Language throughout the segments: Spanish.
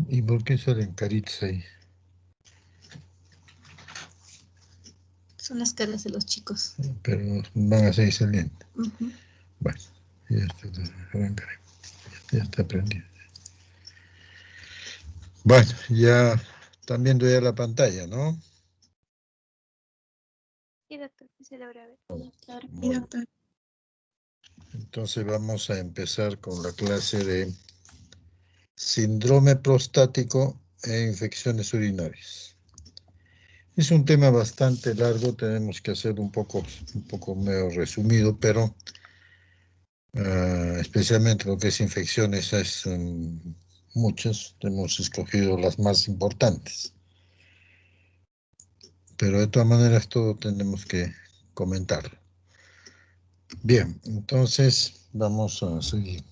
¿Y por qué salen caritas ahí? Son las caras de los chicos. Pero van a seguir saliendo. Uh-huh. Bueno, ya está, ya está prendido. Bueno, ya están viendo ya la pantalla, ¿no? Sí, doctor, se logra ver. Sí, doctor. Entonces vamos a empezar con la clase de síndrome prostático e infecciones urinarias. Es un tema bastante largo, tenemos que hacer un poco medio resumido, pero especialmente lo que es infecciones es muchas, hemos escogido las más importantes. Pero de todas maneras todo tenemos que comentarlo. Bien, entonces vamos a seguir.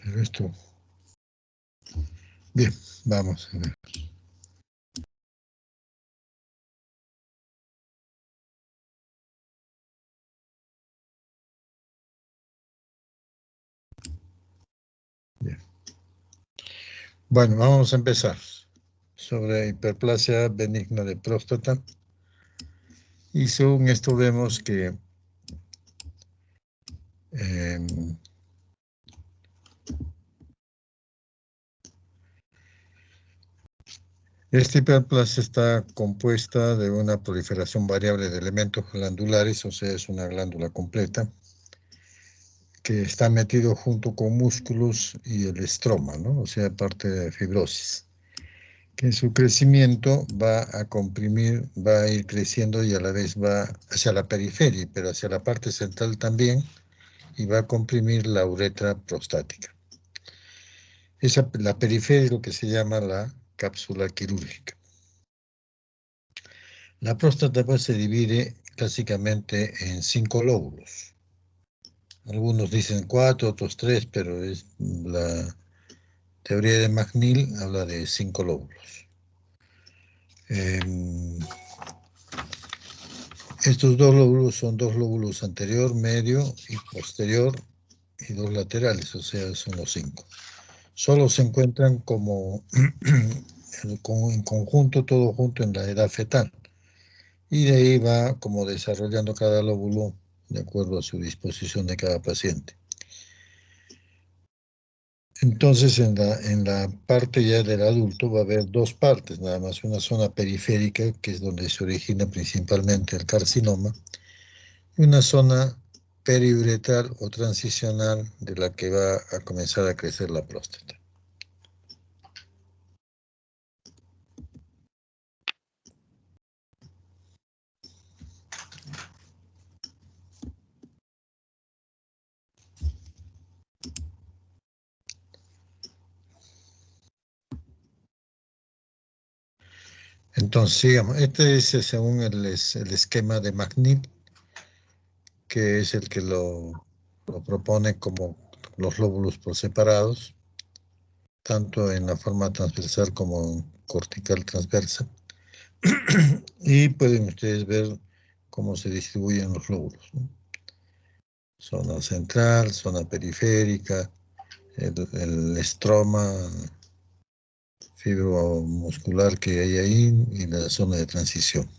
Pero esto... Bien, vamos a ver. Bien. Bueno, vamos a empezar sobre hiperplasia benigna de próstata. Y según esto vemos que esta hiperplasia está compuesta de una proliferación variable de elementos glandulares, o sea, es una glándula completa, que está metido junto con músculos y el estroma, ¿no? O sea, parte de fibrosis, que en su crecimiento va a comprimir, va a ir creciendo y a la vez va hacia la periferia, pero hacia la parte central también, y va a comprimir la uretra prostática. La periferia es lo que se llama la cápsula quirúrgica. La próstata pues se divide clásicamente en 5 lóbulos. Algunos dicen 4, otros 3, pero es la teoría de McNeil habla de 5 lóbulos. Estos 2 lóbulos son 2 lóbulos anterior, medio y posterior y 2 laterales, o sea, son los 5. Solo se encuentran como en conjunto, todo junto en la edad fetal. Y de ahí va como desarrollando cada lóbulo de acuerdo a su disposición de cada paciente. Entonces, en la parte ya del adulto va a haber 2 partes, nada más una zona periférica, que es donde se origina principalmente el carcinoma, y una zona periuretral o transicional de la que va a comenzar a crecer la próstata. Entonces, sigamos. Este es según el esquema de McNeil, que es el que lo propone como los lóbulos por separados, tanto en la forma transversal como cortical transversa. Y pueden ustedes ver cómo se distribuyen los lóbulos, ¿no? Zona central, zona periférica, el estroma fibromuscular que hay ahí y la zona de transición.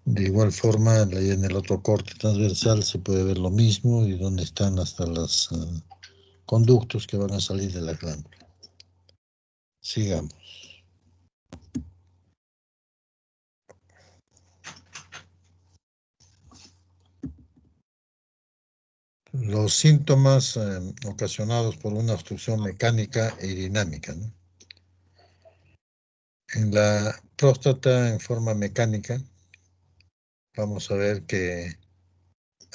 De igual forma, en el otro corte transversal se puede ver lo mismo y donde están hasta los conductos que van a salir de la glándula. Sigamos. Los síntomas ocasionados por una obstrucción mecánica y dinámica, ¿no? En la próstata en forma mecánica, vamos a ver que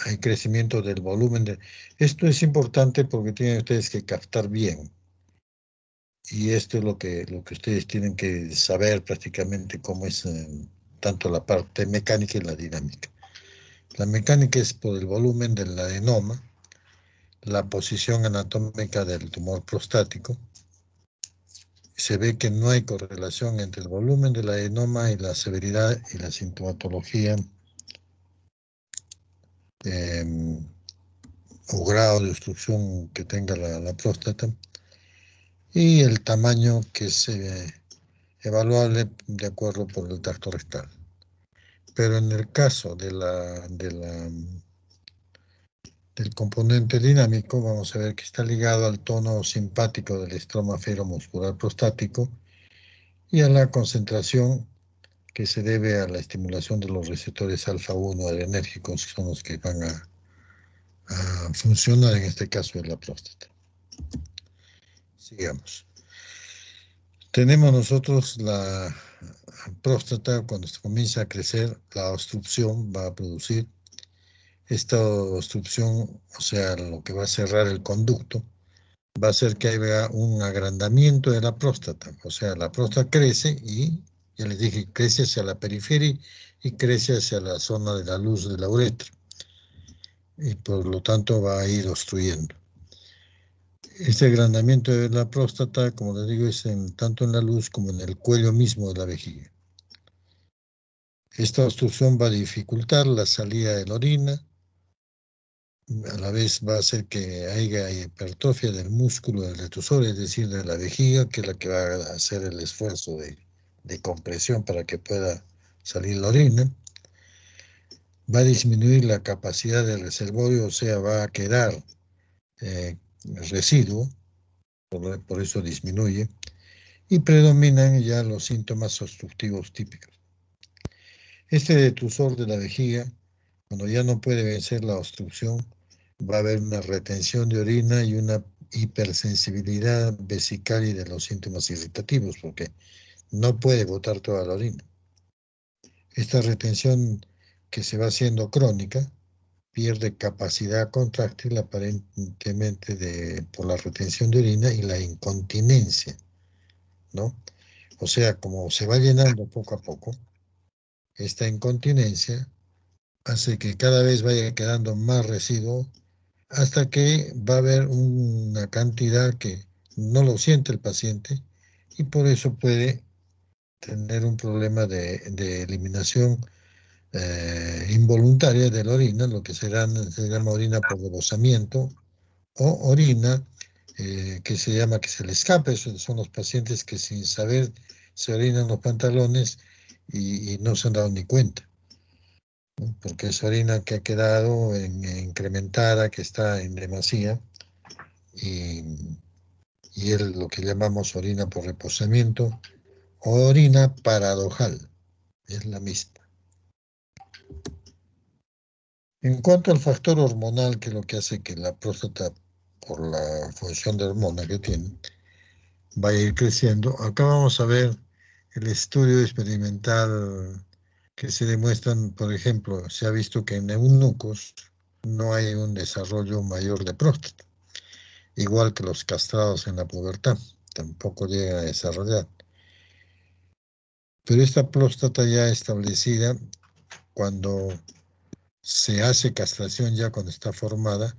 hay crecimiento del volumen. Esto es importante porque tienen ustedes que captar bien. y esto es lo que ustedes tienen que saber prácticamente cómo es tanto la parte mecánica y la dinámica. La mecánica es por el volumen del adenoma, la posición anatómica del tumor prostático. Se ve que no hay correlación entre el volumen del adenoma y la severidad y la sintomatología o grado de obstrucción que tenga la próstata, y el tamaño que es evaluable de acuerdo por el tracto rectal. Pero en el caso del componente dinámico, vamos a ver que está ligado al tono simpático del estroma muscular prostático y a la concentración que se debe a la estimulación de los receptores alfa-1 adrenérgicos, que son los que van a funcionar en este caso en la próstata. Sigamos. Tenemos nosotros la próstata, cuando comienza a crecer, la obstrucción va a producir esta obstrucción, o sea, lo que va a cerrar el conducto, va a hacer que haya un agrandamiento de la próstata. O sea, la próstata crece y, ya les dije, crece hacia la periferia y crece hacia la zona de la luz de la uretra. Y por lo tanto va a ir obstruyendo. Este agrandamiento de la próstata, como les digo, es tanto en la luz como en el cuello mismo de la vejiga. Esta obstrucción va a dificultar la salida de la orina, a la vez va a hacer que haya hipertrofia del músculo del retusor, es decir, de la vejiga, que es la que va a hacer el esfuerzo de compresión para que pueda salir la orina. Va a disminuir la capacidad del reservorio, o sea, va a quedar residuo, por eso disminuye, y predominan ya los síntomas obstructivos típicos. Este detusor de la vejiga, cuando ya no puede vencer la obstrucción, va a haber una retención de orina y una hipersensibilidad vesical y de los síntomas irritativos, porque no puede botar toda la orina. Esta retención que se va haciendo crónica pierde capacidad contráctil aparentemente por la retención de orina y la incontinencia, ¿no? O sea, como se va llenando poco a poco, esta incontinencia hace que cada vez vaya quedando más residuo hasta que va a haber una cantidad que no lo siente el paciente y por eso puede tener un problema de eliminación involuntaria de la orina, lo que se llama orina por rebosamiento o orina que se llama que se le escape. Son los pacientes que sin saber se orinan los pantalones y no se han dado ni cuenta, ¿no? Porque es orina que ha quedado incrementada, que está en demasía, y es lo que llamamos orina por reposamiento o orina paradojal, es la misma. En cuanto al factor hormonal, que es lo que hace que la próstata, por la función de hormona que tiene, vaya a ir creciendo, acá vamos a ver el estudio experimental que se demuestran, por ejemplo, se ha visto que en eunucos no hay un desarrollo mayor de próstata, igual que los castrados en la pubertad, tampoco llegan a desarrollar. Pero esta próstata ya establecida, cuando se hace castración ya cuando está formada,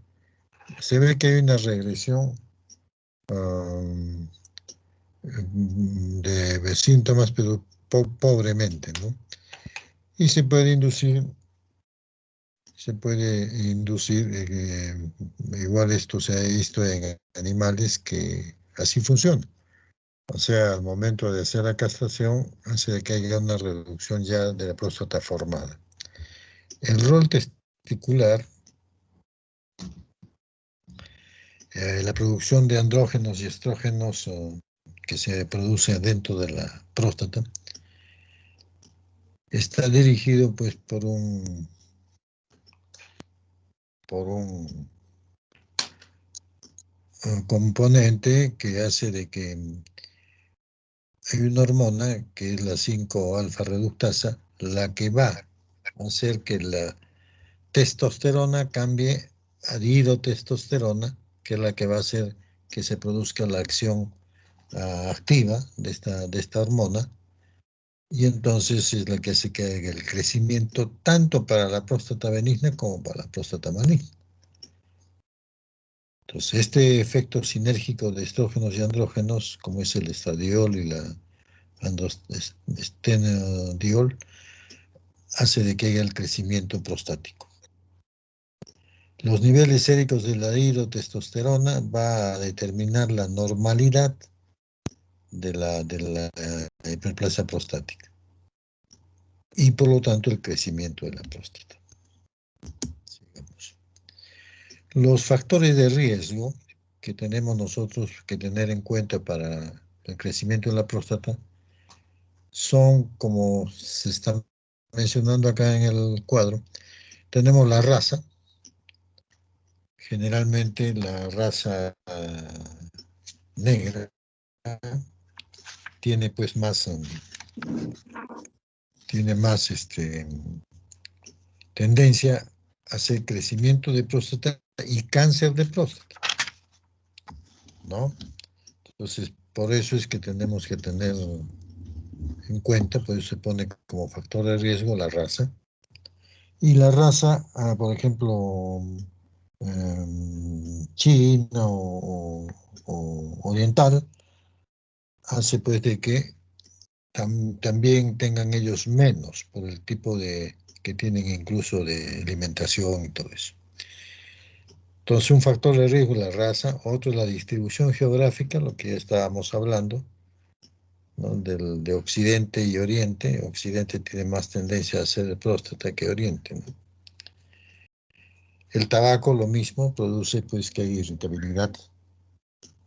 se ve que hay una regresión de síntomas, pero pobremente, ¿no? Y se puede inducir, igual esto se ha visto en animales que así funciona. O sea, al momento de hacer la castración, hace que haya una reducción ya de la próstata formada. El rol testicular, la producción de andrógenos y estrógenos que se produce dentro de la próstata, está dirigido pues por un componente que hace de que hay una hormona que es la 5-alfa reductasa, la que va a hacer que la testosterona cambie a dihidrotestosterona, que es la que va a hacer que se produzca la acción activa de esta hormona, y entonces es la que hace que haya el crecimiento tanto para la próstata benigna como para la próstata maligna. Entonces, este efecto sinérgico de estrógenos y andrógenos, como es el estradiol y la estenediol, hace de que haya el crecimiento prostático. Los niveles séricos de la testosterona va a determinar la normalidad de la hiperplasia prostática y por lo tanto el crecimiento de la próstata. Sigamos. Los factores de riesgo que tenemos nosotros que tener en cuenta para el crecimiento de la próstata son, como se está mencionando acá en el cuadro, tenemos la raza, generalmente la raza negra tiene pues más, tiene más tendencia a hacer crecimiento de próstata y cáncer de próstata, ¿no? Entonces, por eso es que tenemos que tener en cuenta, por eso se pone como factor de riesgo la raza. Y la raza, por ejemplo, china o oriental, hace pues de que también tengan ellos menos por el tipo de que tienen incluso de alimentación y todo eso. Entonces, un factor de riesgo es la raza, otro es la distribución geográfica, lo que ya estábamos hablando, ¿no? De Occidente y Oriente. Occidente tiene más tendencia a ser de próstata que Oriente, ¿no? El tabaco, lo mismo, produce pues que hay irritabilidad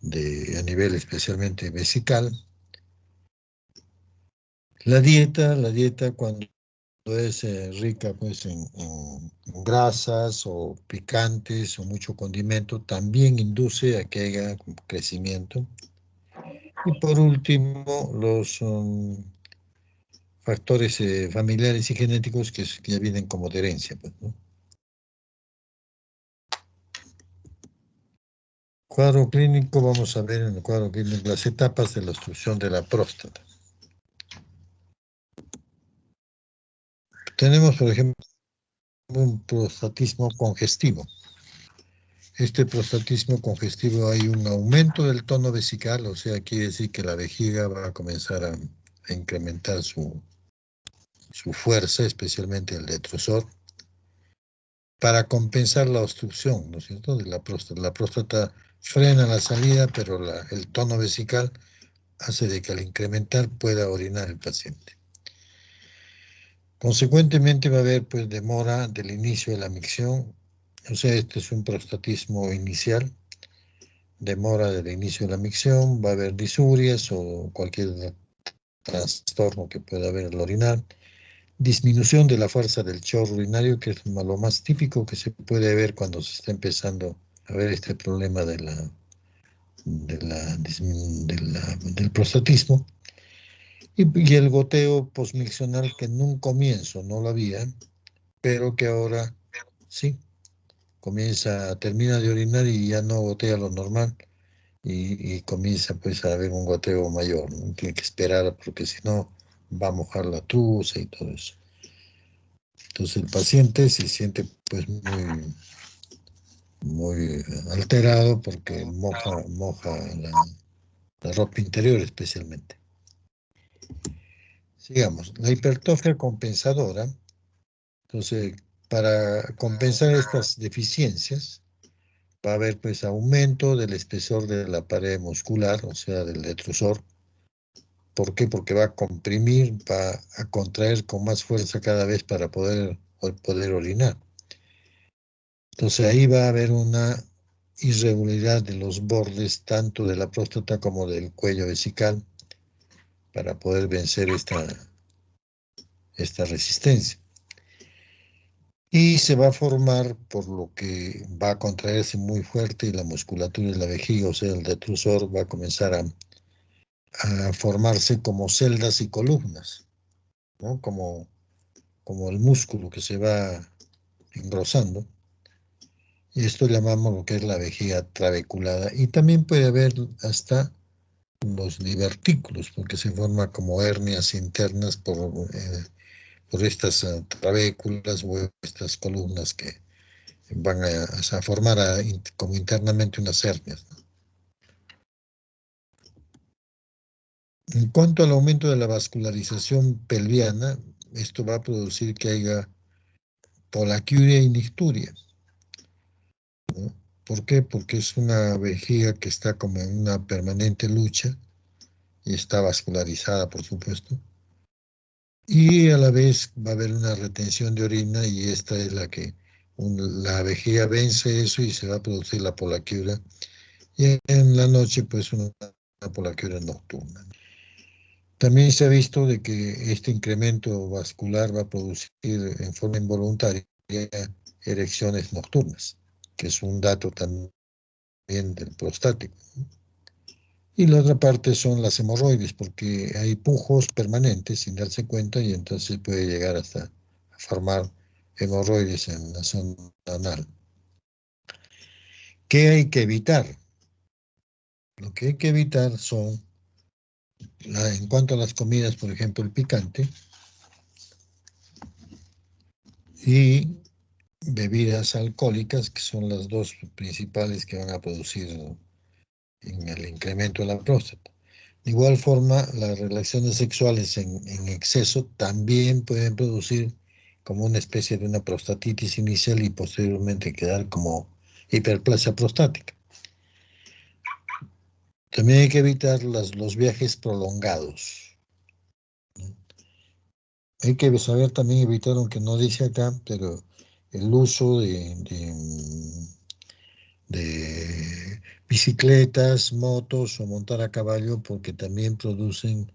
a nivel especialmente vesical. La dieta cuando es rica pues en grasas o picantes o mucho condimento, también induce a que haya crecimiento. Y por último, los factores familiares y genéticos que ya vienen como de herencia, pues, ¿no? Cuadro clínico, vamos a ver en el cuadro clínico las etapas de la obstrucción de la próstata. Tenemos, por ejemplo, un prostatismo congestivo. Este prostatismo congestivo hay un aumento del tono vesical, o sea, quiere decir que la vejiga va a comenzar a incrementar su fuerza, especialmente el detrusor, para compensar la obstrucción, ¿no es cierto?, de la próstata. La próstata frena la salida, pero el tono vesical hace de que al incrementar pueda orinar el paciente. Consecuentemente va a haber pues demora del inicio de la micción, o sea, este es un prostatismo inicial, demora del inicio de la micción, va a haber disurias o cualquier trastorno que pueda haber al orinar, disminución de la fuerza del chorro urinario, que es lo más típico que se puede ver cuando se está empezando a ver este problema del prostatismo, y el goteo posmiccional que en un comienzo no lo había, pero que ahora sí, termina de orinar y ya no gotea lo normal y comienza pues a haber un goteo mayor, ¿no? Tiene que esperar porque si no va a mojar la truza y todo eso. Entonces el paciente se siente pues muy alterado porque moja la ropa interior especialmente. Sigamos, la hipertrofia compensadora. Entonces, para compensar estas deficiencias, va a haber pues aumento del espesor de la pared muscular, o sea, del detrusor. ¿Por qué? Porque va a comprimir, va a contraer con más fuerza cada vez para poder orinar. Entonces ahí va a haber una irregularidad de los bordes tanto de la próstata como del cuello vesical para poder vencer esta resistencia. Y se va a formar por lo que va a contraerse muy fuerte y la musculatura de la vejiga, o sea, el detrusor va a comenzar a formarse como celdas y columnas, ¿no? Como el músculo que se va engrosando. Y esto llamamos lo que es la vejiga trabeculada. Y también puede haber hasta los divertículos, porque se forma como hernias internas por estas trabéculas o estas columnas que van a formar como internamente unas hernias. En cuanto al aumento de la vascularización pelviana, esto va a producir que haya polaquiuria y nicturia, ¿no? ¿Por qué? Porque es una vejiga que está como en una permanente lucha y está vascularizada, por supuesto. Y a la vez va a haber una retención de orina y esta es la que la vejiga vence eso y se va a producir la polaquiuria. Y en la noche, pues una polaquiuria nocturna. También se ha visto de que este incremento vascular va a producir en forma involuntaria erecciones nocturnas, que es un dato también del prostático. Y la otra parte son las hemorroides, porque hay pujos permanentes sin darse cuenta y entonces puede llegar hasta a formar hemorroides en la zona anal. ¿Qué hay que evitar? Lo que hay que evitar son, en cuanto a las comidas, por ejemplo, el picante y bebidas alcohólicas, que son las dos principales que van a producir en el incremento de la próstata. De igual forma, las relaciones sexuales en exceso también pueden producir como una especie de una prostatitis inicial y posteriormente quedar como hiperplasia prostática. También hay que evitar los viajes prolongados, ¿no? Hay que saber también evitar, aunque no dice acá, pero el uso de bicicletas, motos o montar a caballo, porque también producen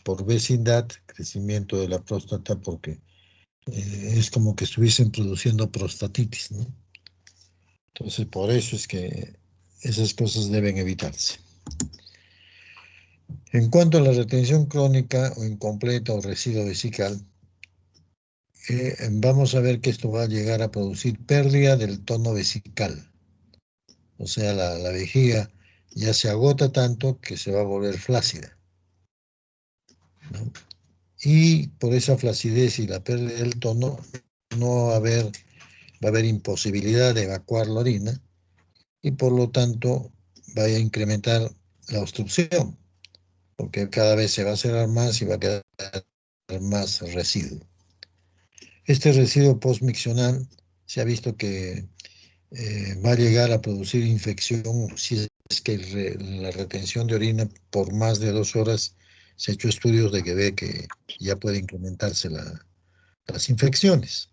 por vecindad crecimiento de la próstata, porque es como que estuviesen produciendo prostatitis, ¿no? Entonces, por eso es que esas cosas deben evitarse. En cuanto a la retención crónica o incompleta o residuo vesical, vamos a ver que esto va a llegar a producir pérdida del tono vesical. O sea, la vejiga ya se agota tanto que se va a volver flácida, ¿no? Y por esa flacidez y la pérdida del tono, no va a haber imposibilidad de evacuar la orina y por lo tanto va a incrementar la obstrucción, porque cada vez se va a cerrar más y va a quedar más residuo. Este residuo postmiccional se ha visto que va a llegar a producir infección si es que la retención de orina por más de 2 horas. Se ha hecho estudios de que ve que ya puede incrementarse las infecciones.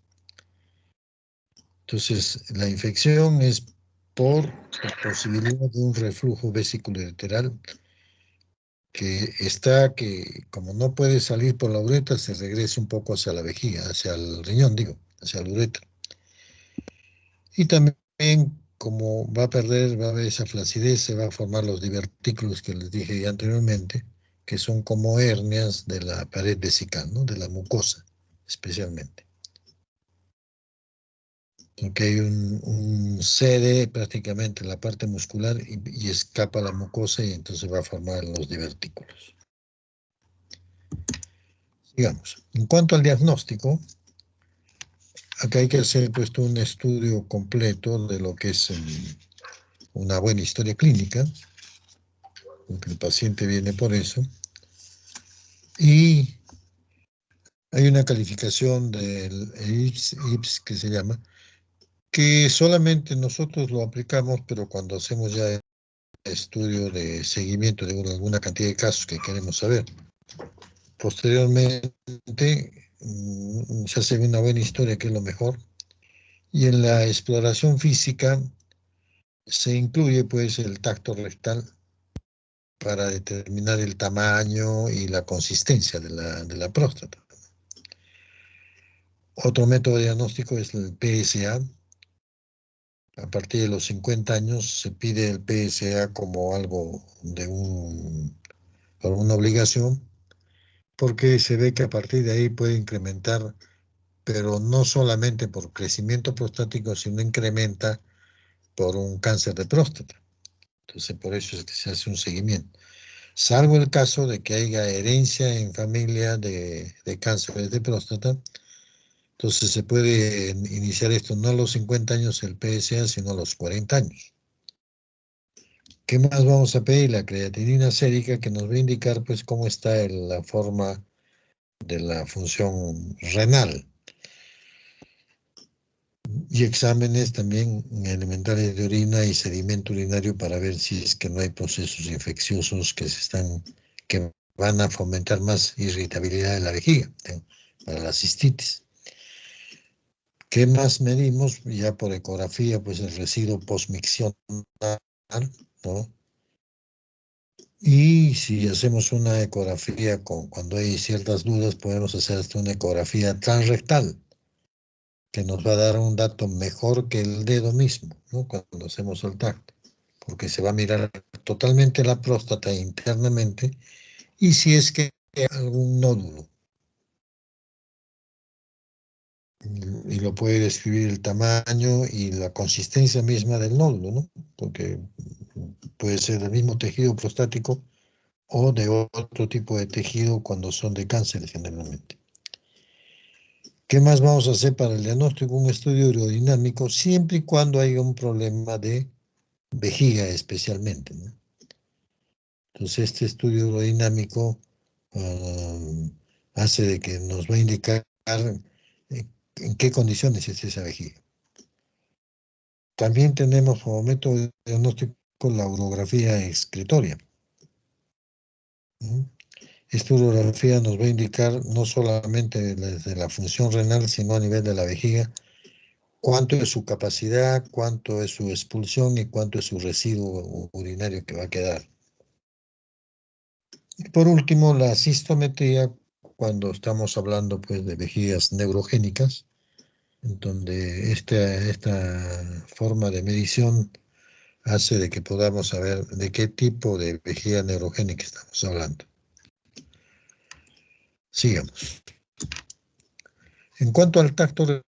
Entonces, la infección es por la posibilidad de un reflujo vesiculolateral que como no puede salir por la uretra, se regresa un poco hacia la vejiga, hacia el riñón, digo, hacia la uretra. Y también, como va a haber esa flacidez, se va a formar los divertículos que les dije ya anteriormente, que son como hernias de la pared vesical, ¿no? De la mucosa, especialmente. Porque hay un cede prácticamente en la parte muscular y escapa la mucosa y entonces va a formar los divertículos. Sigamos. En cuanto al diagnóstico, acá hay que hacer pues un estudio completo de lo que es una buena historia clínica, porque el paciente viene por eso, y hay una calificación del IPS que se llama, que solamente nosotros lo aplicamos, pero cuando hacemos ya el estudio de seguimiento de alguna cantidad de casos que queremos saber. Posteriormente, se hace una buena historia, que es lo mejor, y en la exploración física se incluye pues el tacto rectal para determinar el tamaño y la consistencia de la próstata. Otro método diagnóstico es el PSA. A partir de los 50 años se pide el PSA como algo de una obligación, porque se ve que a partir de ahí puede incrementar, pero no solamente por crecimiento prostático, sino por un cáncer de próstata. Entonces, por eso es que se hace un seguimiento. salvo el caso de que haya herencia en familia de cánceres de próstata. Entonces se puede iniciar esto no a los 50 años el PSA, sino a los 40 años. ¿Qué más vamos a pedir? La creatinina sérica, que nos va a indicar pues cómo está la forma de la función renal. Y exámenes también elementales de orina y sedimento urinario para ver si es que no hay procesos infecciosos que van a fomentar más irritabilidad de la vejiga, para la cistitis. ¿Qué más medimos? Ya por ecografía, pues el residuo postmiccional, ¿no? Y si hacemos una ecografía cuando hay ciertas dudas, podemos hacer hasta una ecografía transrectal, que nos va a dar un dato mejor que el dedo mismo, ¿no? Cuando hacemos el tacto, porque se va a mirar totalmente la próstata internamente y si es que hay algún nódulo. Y lo puede describir el tamaño y la consistencia misma del nódulo, ¿no? Porque puede ser del mismo tejido prostático o de otro tipo de tejido cuando son de cáncer generalmente. ¿Qué más vamos a hacer para el diagnóstico? Un estudio urodinamico, siempre y cuando haya un problema de vejiga especialmente, ¿no? Entonces este estudio urodinamico hace de que nos va a indicar en qué condiciones está esa vejiga. También tenemos como método de diagnóstico la urografía excretoria. Esta urografía nos va a indicar no solamente desde la función renal, sino a nivel de la vejiga, cuánto es su capacidad, cuánto es su expulsión y cuánto es su residuo urinario que va a quedar. Y por último, la cistometría, cuando estamos hablando pues, de vejigas neurogénicas, en donde esta forma de medición hace de que podamos saber de qué tipo de vejiga neurogénica estamos hablando. Sigamos. En cuanto al tacto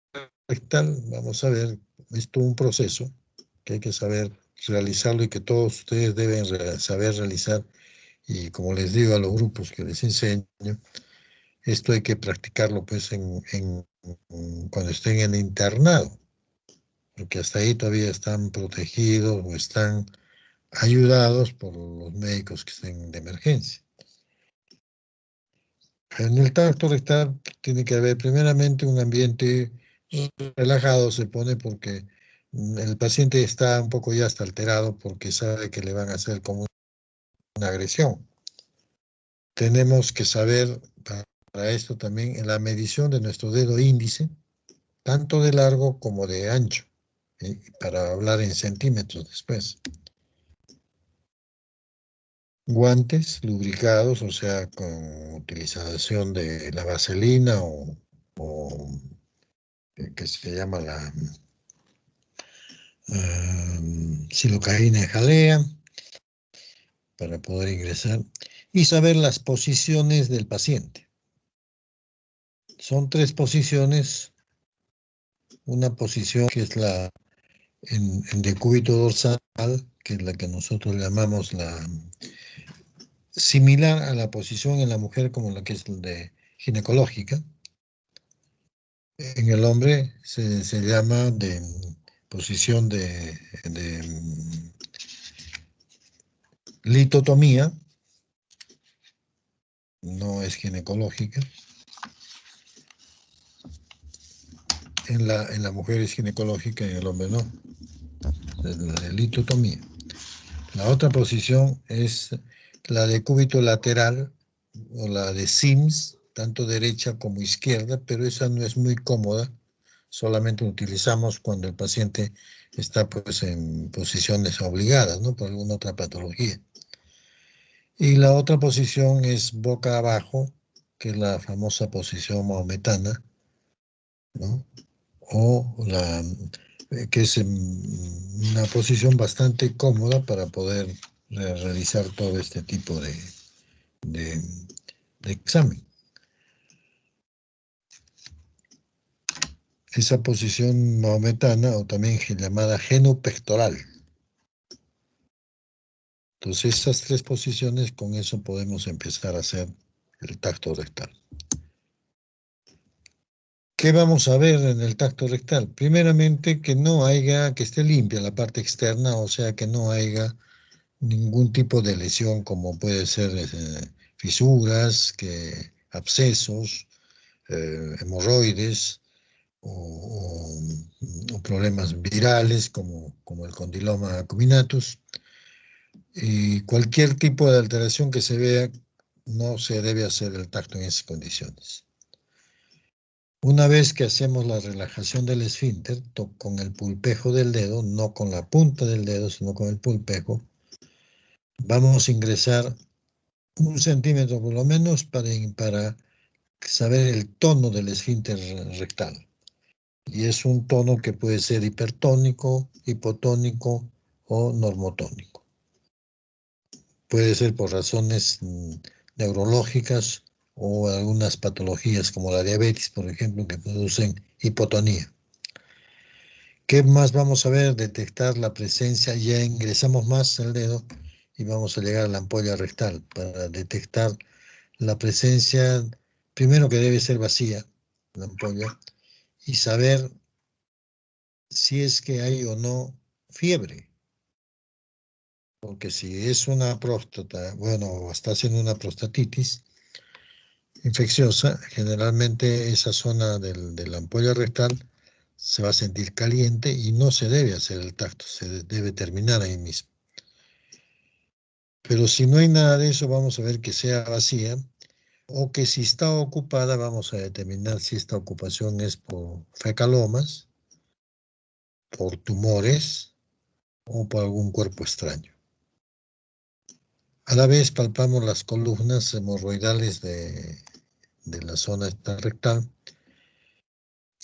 rectal, vamos a ver, es todo un proceso que hay que saber realizarlo y que todos ustedes deben saber realizar. Y como les digo a los grupos que les enseño, esto hay que practicarlo pues cuando estén en internado, porque hasta ahí todavía están protegidos o están ayudados por los médicos que estén de emergencia. En el tacto rectal tiene que haber primeramente un ambiente relajado, se pone porque el paciente está un poco ya hasta alterado porque sabe que le van a hacer como una agresión. Tenemos que saber para esto también en la medición de nuestro dedo índice, tanto de largo como de ancho, para hablar en centímetros después. Guantes lubricados, o sea, con utilización de la vaselina o que se llama la silocaína en jalea, para poder ingresar, y saber las posiciones del paciente. Son 3 posiciones, una posición que es la en decúbito dorsal, que es la que nosotros llamamos la similar a la posición en la mujer como la que es de ginecológica. En el hombre se llama de posición de litotomía, no es ginecológica. En la mujer es ginecológica y en el hombre no. Es la de litotomía. La otra posición es la de cúbito lateral o la de Sims, tanto derecha como izquierda, pero esa no es muy cómoda. Solamente utilizamos cuando el paciente está pues en posiciones obligadas, ¿no? Por alguna otra patología. Y la otra posición es boca abajo, que es la famosa posición maometana, ¿no? O que es una posición bastante cómoda para poder realizar todo este tipo de examen. Esa posición maometana, o también llamada genupectoral, Entonces, estas tres posiciones, con eso podemos empezar a hacer el tacto rectal. ¿Qué vamos a ver en el tacto rectal? Primeramente, que esté limpia la parte externa, o sea, que no haya ningún tipo de lesión, como puede ser fisuras, abscesos, hemorroides o problemas virales como el condiloma acuminatus. Y cualquier tipo de alteración que se vea, no se debe hacer el tacto en esas condiciones. Una vez que hacemos la relajación del esfínter con el pulpejo del dedo, no con la punta del dedo, sino con el pulpejo, vamos a ingresar 1 centímetro por lo menos para saber el tono del esfínter rectal. Y es un tono que puede ser hipertónico, hipotónico o normotónico. Puede ser por razones neurológicas o algunas patologías como la diabetes, por ejemplo, que producen hipotonía. ¿Qué más vamos a ver? Detectar la presencia, ya ingresamos más el dedo y vamos a llegar a la ampolla rectal para detectar la presencia, primero que debe ser vacía la ampolla, y saber si es que hay o no fiebre. Porque si es una próstata, bueno, está haciendo una prostatitis infecciosa, generalmente esa zona de la ampolla rectal se va a sentir caliente y no se debe hacer el tacto, se debe terminar ahí mismo. Pero si no hay nada de eso, vamos a ver que sea vacía o que si está ocupada, vamos a determinar si esta ocupación es por fecalomas, por tumores o por algún cuerpo extraño. A la vez palpamos las columnas hemorroidales de la zona rectal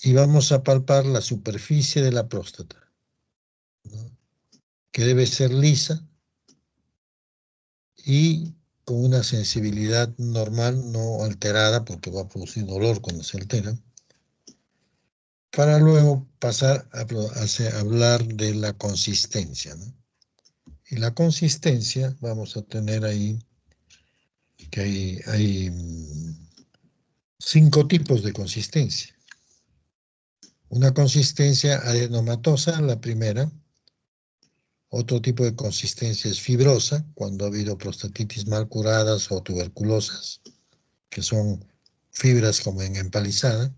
y vamos a palpar la superficie de la próstata, ¿no? Que debe ser lisa y con una sensibilidad normal, no alterada, porque va a producir dolor cuando se altera, para luego pasar a hablar de la consistencia, ¿no? Y la consistencia, vamos a tener ahí que hay 5 tipos de consistencia. Una consistencia adenomatosa, la primera. Otro tipo de consistencia es fibrosa, cuando ha habido prostatitis mal curadas o tuberculosas, que son fibras como en empalizada.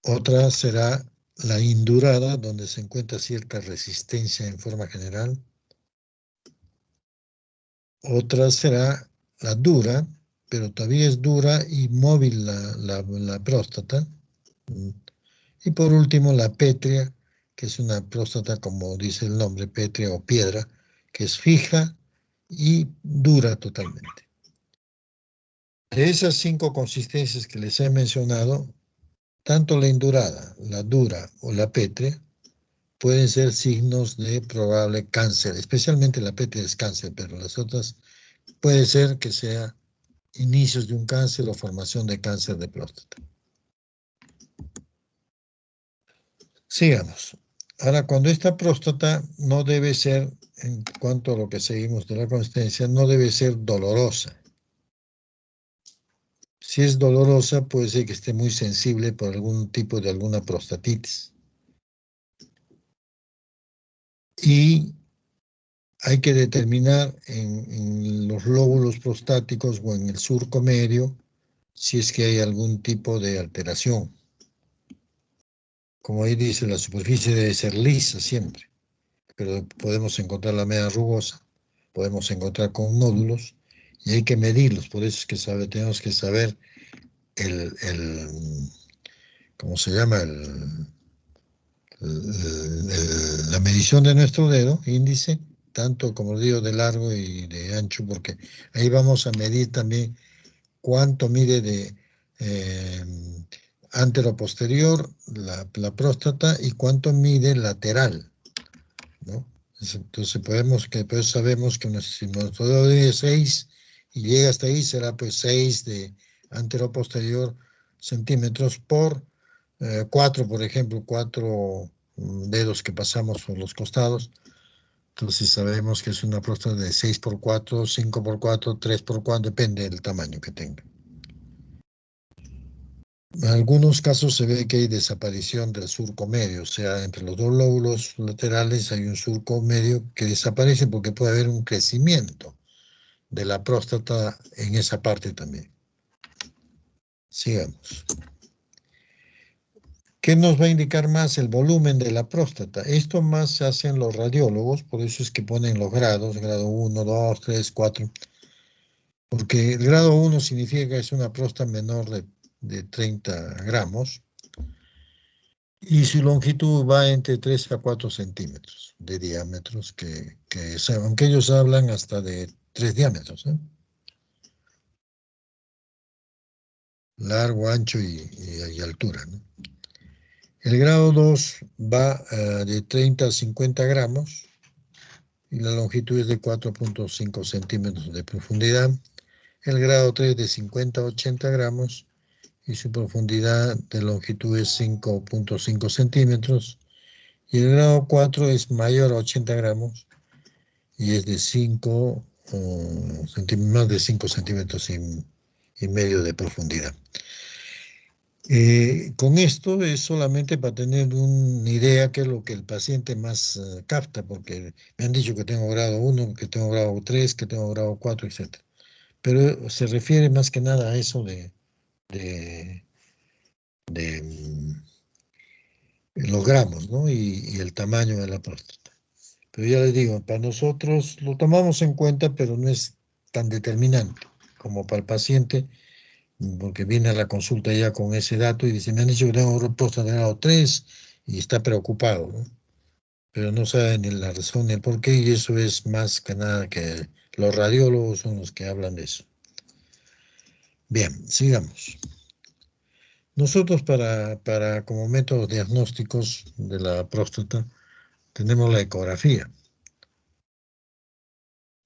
Otra será la indurada, donde se encuentra cierta resistencia en forma general. Otra será la dura, pero todavía es dura y móvil la próstata. Y por último, la pétrea, que es una próstata, como dice el nombre, pétrea o piedra, que es fija y dura totalmente. De esas 5 consistencias que les he mencionado, tanto la indurada, la dura o la pétrea pueden ser signos de probable cáncer, especialmente la pétrea es cáncer, pero las otras puede ser que sea inicios de un cáncer o formación de cáncer de próstata. Sigamos. Ahora, cuando esta próstata no debe ser, en cuanto a lo que seguimos de la consistencia, no debe ser dolorosa. Si es dolorosa, puede ser que esté muy sensible por algún tipo de alguna prostatitis. Y hay que determinar en los lóbulos prostáticos o en el surco medio si es que hay algún tipo de alteración. Como ahí dice, la superficie debe ser lisa siempre, pero podemos encontrar la media rugosa, podemos encontrar con nódulos y hay que medirlos. Por eso es que tenemos que saber ¿cómo se llama? La medición de nuestro dedo índice, tanto como digo de largo y de ancho, porque ahí vamos a medir también cuánto mide de antero-posterior la próstata y cuánto mide lateral, ¿no? Entonces pues sabemos que si nuestro dedo es 6 y llega hasta ahí, será pues 6 de antero-posterior centímetros por 4, por ejemplo, 4 dedos que pasamos por los costados, Entonces sabemos que es una próstata de 6x4, 5x4, 3x4, depende del tamaño que tenga. En algunos casos se ve que hay desaparición del surco medio, o sea, entre los dos lóbulos laterales hay un surco medio que desaparece porque puede haber un crecimiento de la próstata en esa parte también. Sigamos. ¿Qué nos va a indicar más? El volumen de la próstata. Esto más se hacen los radiólogos, por eso es que ponen los grados, grado 1, 2, 3, 4, porque el grado 1 significa que es una próstata menor de 30 gramos, y su longitud va entre 3 a 4 centímetros de diámetros, aunque ellos hablan hasta de 3 diámetros, ¿eh? Largo, ancho y altura, ¿no? El grado 2 va de 30 a 50 gramos y la longitud es de 4.5 centímetros de profundidad. El grado 3 de 50 a 80 gramos y su profundidad de longitud es 5.5 centímetros. Y el grado 4 es mayor a 80 gramos y es de 5 más de 5 centímetros y medio de profundidad. Con esto es solamente para tener una idea qué es lo que el paciente más capta, porque me han dicho que tengo grado 1, que tengo grado 3, que tengo grado 4, etc. Pero se refiere más que nada a eso de los gramos, ¿no? Y el tamaño de la próstata. Pero ya les digo, para nosotros lo tomamos en cuenta, pero no es tan determinante como para el paciente, porque viene a la consulta ya con ese dato y dice, me han dicho que tengo próstata de grado 3 y está preocupado, ¿no? Pero no sabe ni la razón ni el por qué, y eso es más que nada que los radiólogos son los que hablan de eso. Bien, sigamos. Nosotros como métodos diagnósticos de la próstata tenemos la ecografía.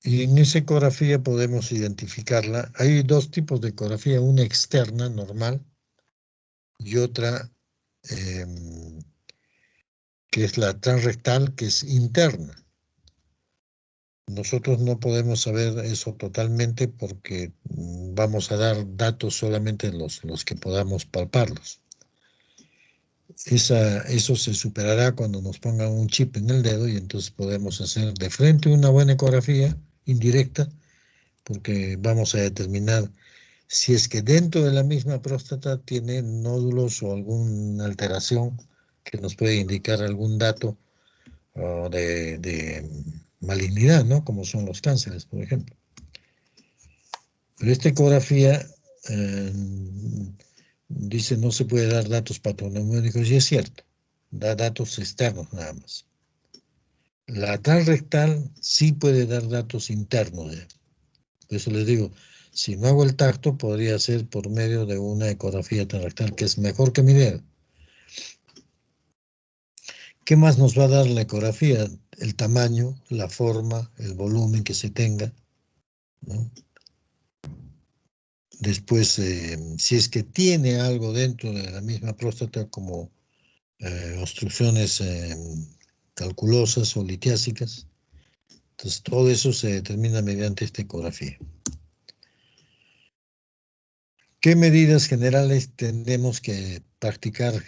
Y en esa ecografía podemos identificarla. Hay dos tipos de ecografía, una externa, normal, y otra que es la transrectal, que es interna. Nosotros no podemos saber eso totalmente porque vamos a dar datos solamente los que podamos palparlos. Eso se superará cuando nos pongan un chip en el dedo y entonces podemos hacer de frente una buena ecografía indirecta, porque vamos a determinar si es que dentro de la misma próstata tiene nódulos o alguna alteración que nos puede indicar algún dato de malignidad, ¿no? Como son los cánceres, por ejemplo. Pero esta ecografía dice no se puede dar datos patognomónicos y es cierto, da datos externos nada más. La transrectal sí puede dar datos internos. Por eso les digo, si no hago el tacto, podría ser por medio de una ecografía transrectal, que es mejor que mi dedo. ¿Qué más nos va a dar la ecografía? El tamaño, la forma, el volumen que se tenga, ¿no? Después, si es que tiene algo dentro de la misma próstata, como obstrucciones calculosas o litiásicas, entonces todo eso se determina mediante esta ecografía. ¿Qué medidas generales tenemos que practicar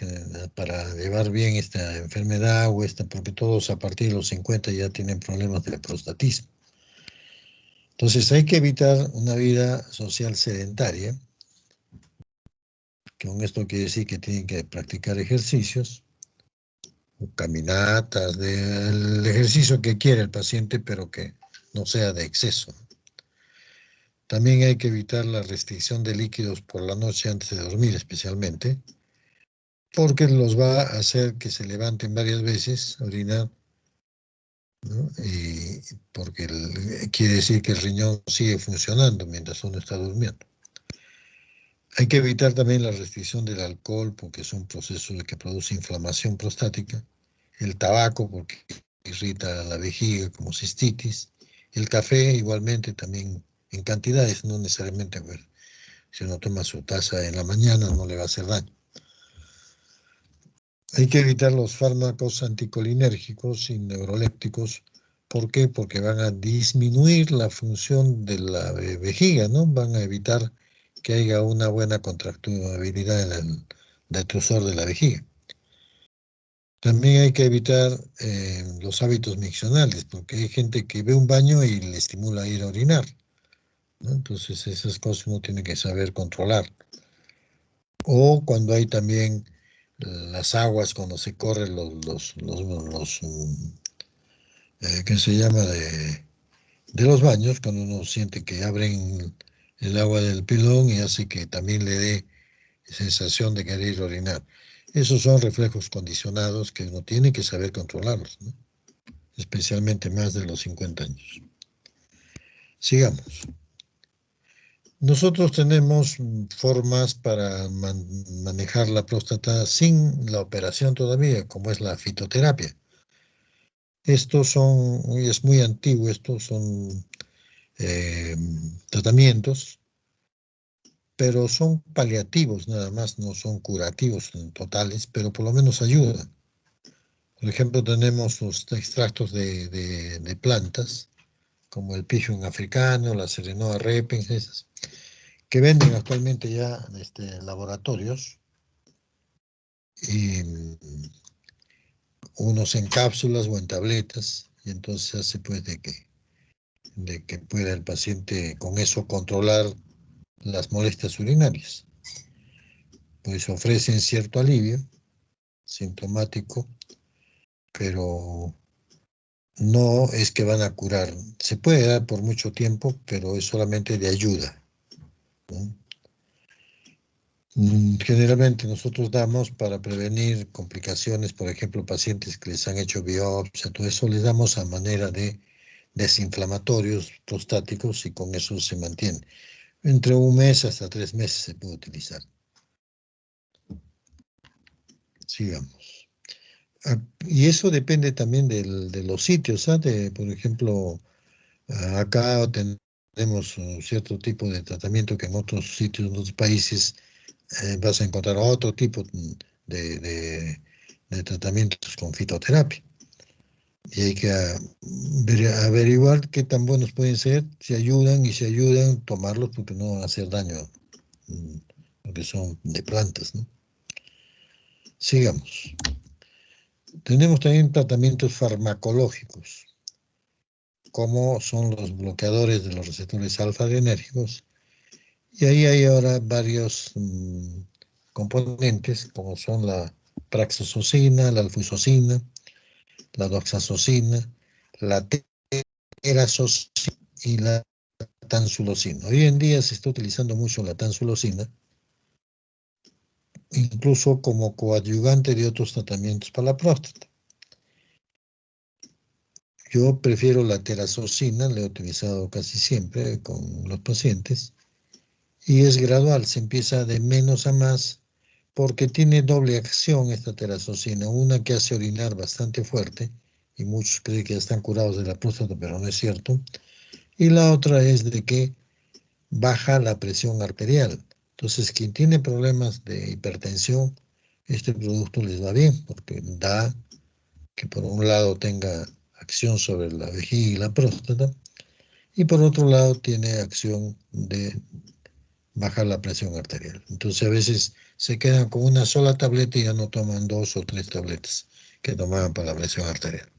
para llevar bien esta enfermedad porque todos a partir de los 50 ya tienen problemas de prostatismo? Entonces hay que evitar una vida social sedentaria, que con esto quiere decir que tienen que practicar ejercicios, caminatas, el ejercicio que quiere el paciente, pero que no sea de exceso. También hay que evitar la restricción de líquidos por la noche antes de dormir, especialmente, porque los va a hacer que se levanten varias veces a orinar, ¿no? Y porque quiere decir que el riñón sigue funcionando mientras uno está durmiendo. Hay que evitar también la restricción del alcohol, porque es un proceso que produce inflamación prostática, el tabaco, porque irrita la vejiga como cistitis, el café igualmente también en cantidades, no necesariamente, pues, si uno toma su taza en la mañana no le va a hacer daño. Hay que evitar los fármacos anticolinérgicos y neurolépticos, ¿Por qué? Porque van a disminuir la función de la vejiga, ¿no? Van a evitar que haya una buena contracturabilidad en el detrusor de la vejiga. También hay que evitar los hábitos miccionales, porque hay gente que ve un baño y le estimula a ir a orinar, ¿no? Entonces esas cosas uno tiene que saber controlar. O cuando hay también las aguas, cuando se corren ¿qué se llama? De los baños, cuando uno siente que abren el agua del pilón y hace que también le dé sensación de querer orinar. Esos son reflejos condicionados que uno tiene que saber controlarlos, ¿no? Especialmente más de los 50 años. Sigamos. Nosotros tenemos formas para manejar la próstata sin la operación todavía, como es la fitoterapia. Estos son, es muy antiguo, estos son tratamientos, pero son paliativos nada más, no son curativos totales, pero por lo menos ayudan. Por ejemplo, tenemos los extractos de plantas, como el pigeon africano, la Serenoa repens, esas, que venden actualmente ya laboratorios, y unos en cápsulas o en tabletas, y entonces hace pues de que pueda el paciente con eso controlar las molestias urinarias. Pues ofrecen cierto alivio sintomático, pero no es que van a curar. Se puede dar por mucho tiempo, pero es solamente de ayuda, ¿no? Generalmente nosotros damos para prevenir complicaciones, por ejemplo, pacientes que les han hecho biopsia, todo eso les damos a manera de desinflamatorios prostáticos y con eso se mantiene. Entre un mes hasta 3 meses se puede utilizar. Sigamos. Y eso depende también de los sitios, ¿sabes? Por ejemplo, acá tenemos cierto tipo de tratamiento que en otros sitios, en otros países, vas a encontrar otro tipo de tratamientos con fitoterapia. Y hay que averiguar qué tan buenos pueden ser, si ayudan y si ayudan, tomarlos porque no van a hacer daño, porque son de plantas, ¿no? Sigamos. Tenemos también tratamientos farmacológicos, como son los bloqueadores de los receptores alfa-adrenérgicos. Y ahí hay ahora varios componentes, como son la praxosocina, la alfuisocina, la doxazocina, la terazocina y la tansulosina. Hoy en día se está utilizando mucho la tansulosina, incluso como coadyuvante de otros tratamientos para la próstata. Yo prefiero la terazocina, la he utilizado casi siempre con los pacientes, y es gradual, se empieza de menos a más, porque tiene doble acción esta terazocina, una que hace orinar bastante fuerte, y muchos creen que ya están curados de la próstata, pero no es cierto, y la otra es de que baja la presión arterial. Entonces, quien tiene problemas de hipertensión, este producto les va bien, porque da que por un lado tenga acción sobre la vejiga y la próstata, y por otro lado tiene acción de bajar la presión arterial. Entonces a veces se quedan con una sola tableta y ya no toman 2 o 3 tabletas que tomaban para la presión arterial.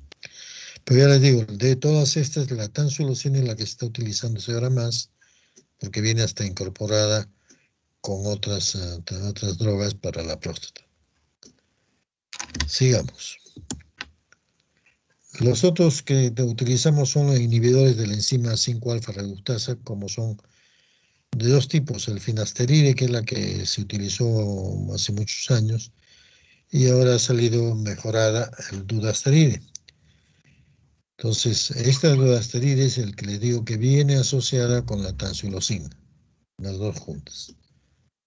Pero ya les digo, de todas estas, la tansulosina es la que se está utilizando ahora más, porque viene hasta incorporada con otras drogas para la próstata. Sigamos. Los otros que utilizamos son los inhibidores de la enzima 5-alfa reductasa, como son de dos tipos, el finasteride, que es la que se utilizó hace muchos años, y ahora ha salido mejorada el dudasteride. Entonces, esta dudasteride es el que les digo que viene asociada con la tansulosina, las dos juntas.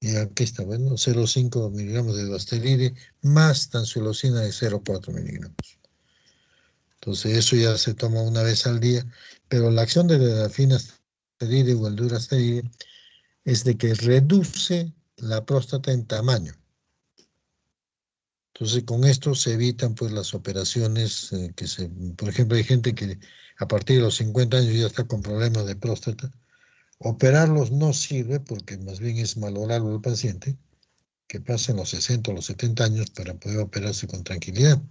Y aquí está, bueno, 0,5 miligramos de dudasteride más tansulosina de 0,4 miligramos. Entonces, eso ya se toma una vez al día, pero la acción de la finasteride o el dudasteride es de que reduce la próstata en tamaño. Entonces, con esto se evitan pues las operaciones por ejemplo, hay gente que a partir de los 50 años ya está con problemas de próstata. Operarlos no sirve porque más bien es malograrlo al paciente, que pasen los 60 o los 70 años para poder operarse con tranquilidad.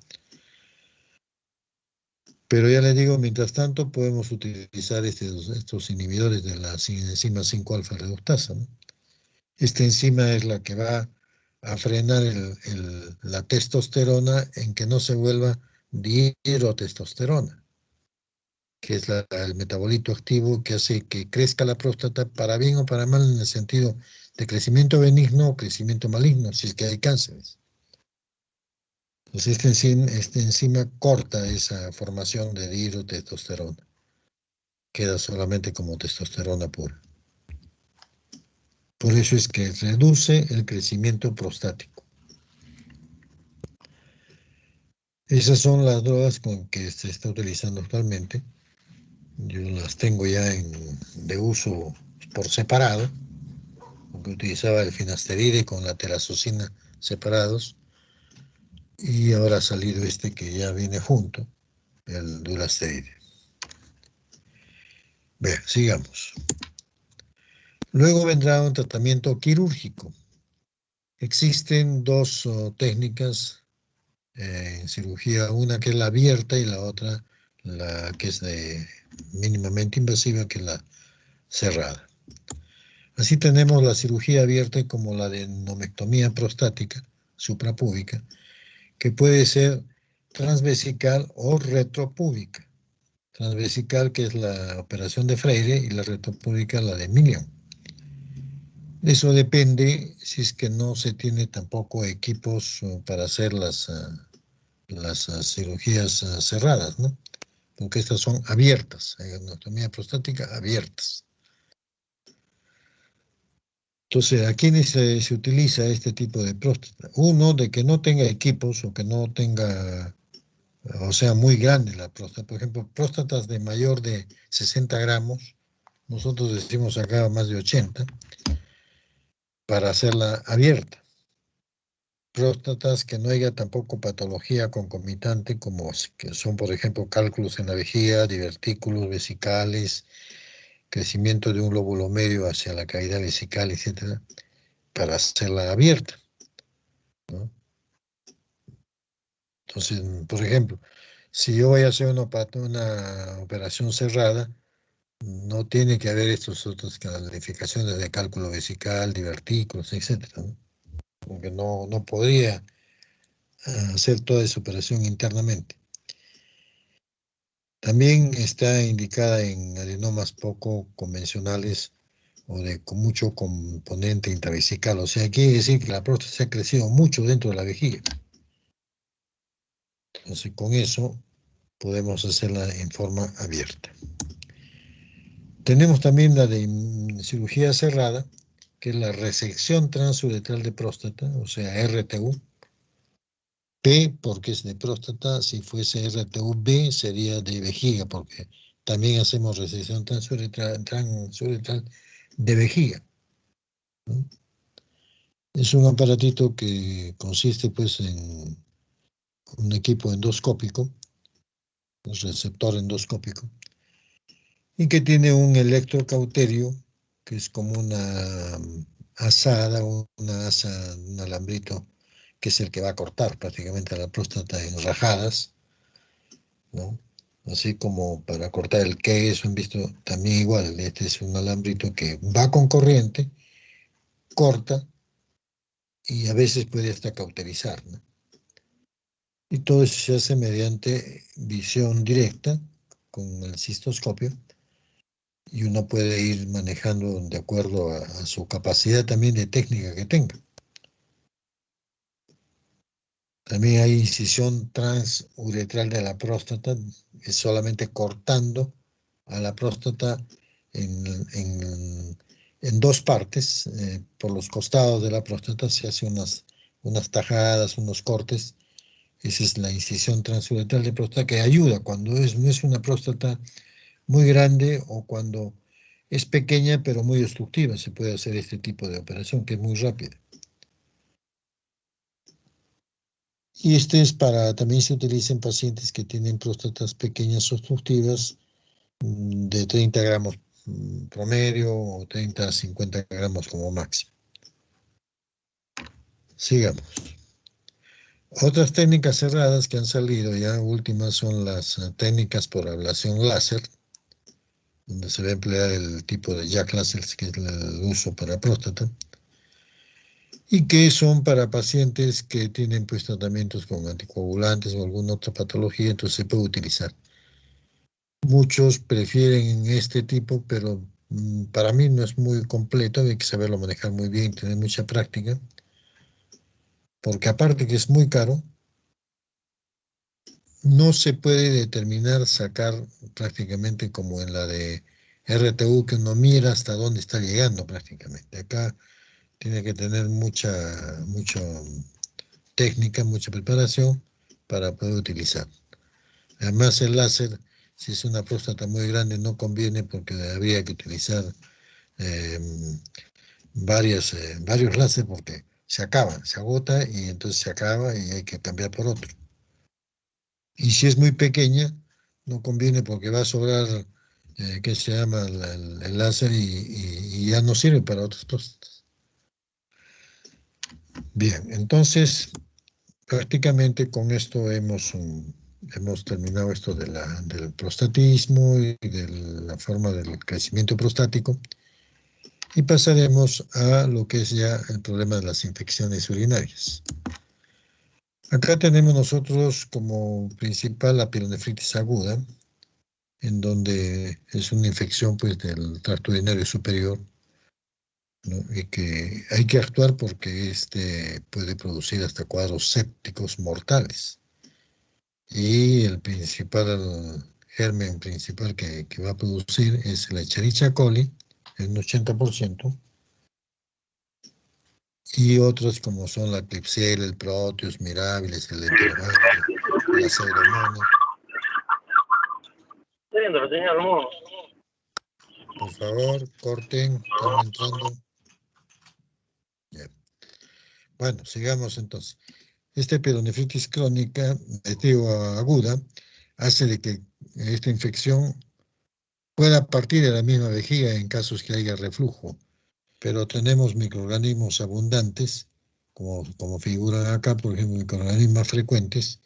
Pero ya le digo, mientras tanto podemos utilizar estos inhibidores de la enzima 5-alfa reductasa, ¿no? Esta enzima es la que va a frenar la testosterona en que no se vuelva dihidrotestosterona, que es el metabolito activo que hace que crezca la próstata para bien o para mal en el sentido de crecimiento benigno o crecimiento maligno, si es que hay cánceres. Entonces esta enzima corta esa formación de dihidrotestosterona, queda solamente como testosterona pura. Por eso es que reduce el crecimiento prostático. Esas son las drogas con que se está utilizando actualmente. Yo las tengo ya de uso por separado, porque utilizaba el finasteride con la telazocina separados, y ahora ha salido este que ya viene junto, el durasteride. Bien, sigamos. Luego vendrá un tratamiento quirúrgico. Existen dos técnicas en cirugía, una que es la abierta y la otra la que es mínimamente invasiva, que es la cerrada. Así tenemos la cirugía abierta como la de endomectomía prostática suprapúbica, que puede ser transvesical o retropúbica. Transvesical, que es la operación de Freire, y la retropúbica, la de Million. Eso depende si es que no se tiene tampoco equipos para hacer las cirugías cerradas, ¿no? Porque estas son abiertas, anatomía prostática abiertas. Entonces, ¿a quiénes se utiliza este tipo de próstata? Uno, de que no tenga equipos o que no tenga, o sea, muy grande la próstata. Por ejemplo, próstatas de mayor de 60 gramos, nosotros decimos acá más de 80, para hacerla abierta. Próstatas que no haya tampoco patología concomitante, como que son, por ejemplo, cálculos en la vejiga, divertículos vesicales, crecimiento de un lóbulo medio hacia la cavidad vesical, etcétera, para hacerla abierta, ¿no? Entonces, por ejemplo, si yo voy a hacer una operación cerrada, no tiene que haber estas otras calificaciones de cálculo vesical, divertículos, etcétera, ¿no? Porque no podría hacer toda esa operación internamente. También está indicada en adenomas poco convencionales o con mucho componente intravesical, o sea, quiere decir que la próstata se ha crecido mucho dentro de la vejiga. Entonces, con eso podemos hacerla en forma abierta. Tenemos también la de cirugía cerrada, que es la resección transuretral de próstata, o sea, RTU. P porque es de próstata, si fuese RTU B sería de vejiga, porque también hacemos resección transuretral de vejiga, ¿no? Es un aparatito que consiste pues en un equipo endoscópico, un receptor endoscópico, y que tiene un electrocauterio, que es como una asada, una asa, un alambrito, que es el que va a cortar prácticamente a la próstata en rajadas, ¿no? Así como para cortar el queso, han visto también igual, este es un alambrito que va con corriente, corta y a veces puede hasta cauterizar, ¿no? Y todo eso se hace mediante visión directa con el cistoscopio, y uno puede ir manejando de acuerdo a su capacidad también de técnica que tenga. También hay incisión transuretral de la próstata, es solamente cortando a la próstata en, en dos partes, por los costados de la próstata se hace unas tajadas, unos cortes. Esa es la incisión transuretral de próstata, que ayuda cuando no es una próstata muy grande o cuando es pequeña pero muy obstructiva. Se puede hacer este tipo de operación que es muy rápida. Y también se utiliza en pacientes que tienen próstatas pequeñas obstructivas de 30 gramos promedio o 30 a 50 gramos como máximo. Sigamos. Otras técnicas cerradas que han salido ya últimas son las técnicas por ablación láser, donde se va a emplear el tipo de Jack láser, que es el uso para próstata, y que son para pacientes que tienen pues tratamientos con anticoagulantes o alguna otra patología, entonces se puede utilizar. Muchos prefieren este tipo, pero para mí no es muy completo, hay que saberlo manejar muy bien, tener mucha práctica, porque aparte que es muy caro, no se puede determinar, sacar prácticamente como en la de RTU, que uno mira hasta dónde está llegando prácticamente. Acá tiene que tener mucha técnica, mucha preparación para poder utilizar. Además, el láser, si es una próstata muy grande, no conviene porque habría que utilizar eh, varios láser porque se acaba, se agota y entonces se acaba y hay que cambiar por otro. Y si es muy pequeña, no conviene porque va a sobrar, ¿qué se llama? El láser y ya no sirve para otras próstatas. Bien, entonces prácticamente con esto hemos terminado esto del prostatismo y de la forma del crecimiento prostático y pasaremos a lo que es ya el problema de las infecciones urinarias. Acá tenemos nosotros como principal la pielonefritis aguda, en donde es una infección pues, del tracto urinario superior, ¿no? Y que hay que actuar porque puede producir hasta cuadros sépticos mortales. Y el germen principal que va a producir es la Escherichia coli, en un 80%, y otros como son la Klebsiella, el Proteus mirabilis, el Enterobacter, la Pseudomonas. Por favor, corten, están entrando. Bien. Bueno, sigamos entonces. Esta pielonefritis crónica, digo aguda, hace de que esta infección pueda partir de la misma vejiga en casos que haya reflujo, pero tenemos microorganismos abundantes, como figuran acá, por ejemplo, microorganismos más frecuentes,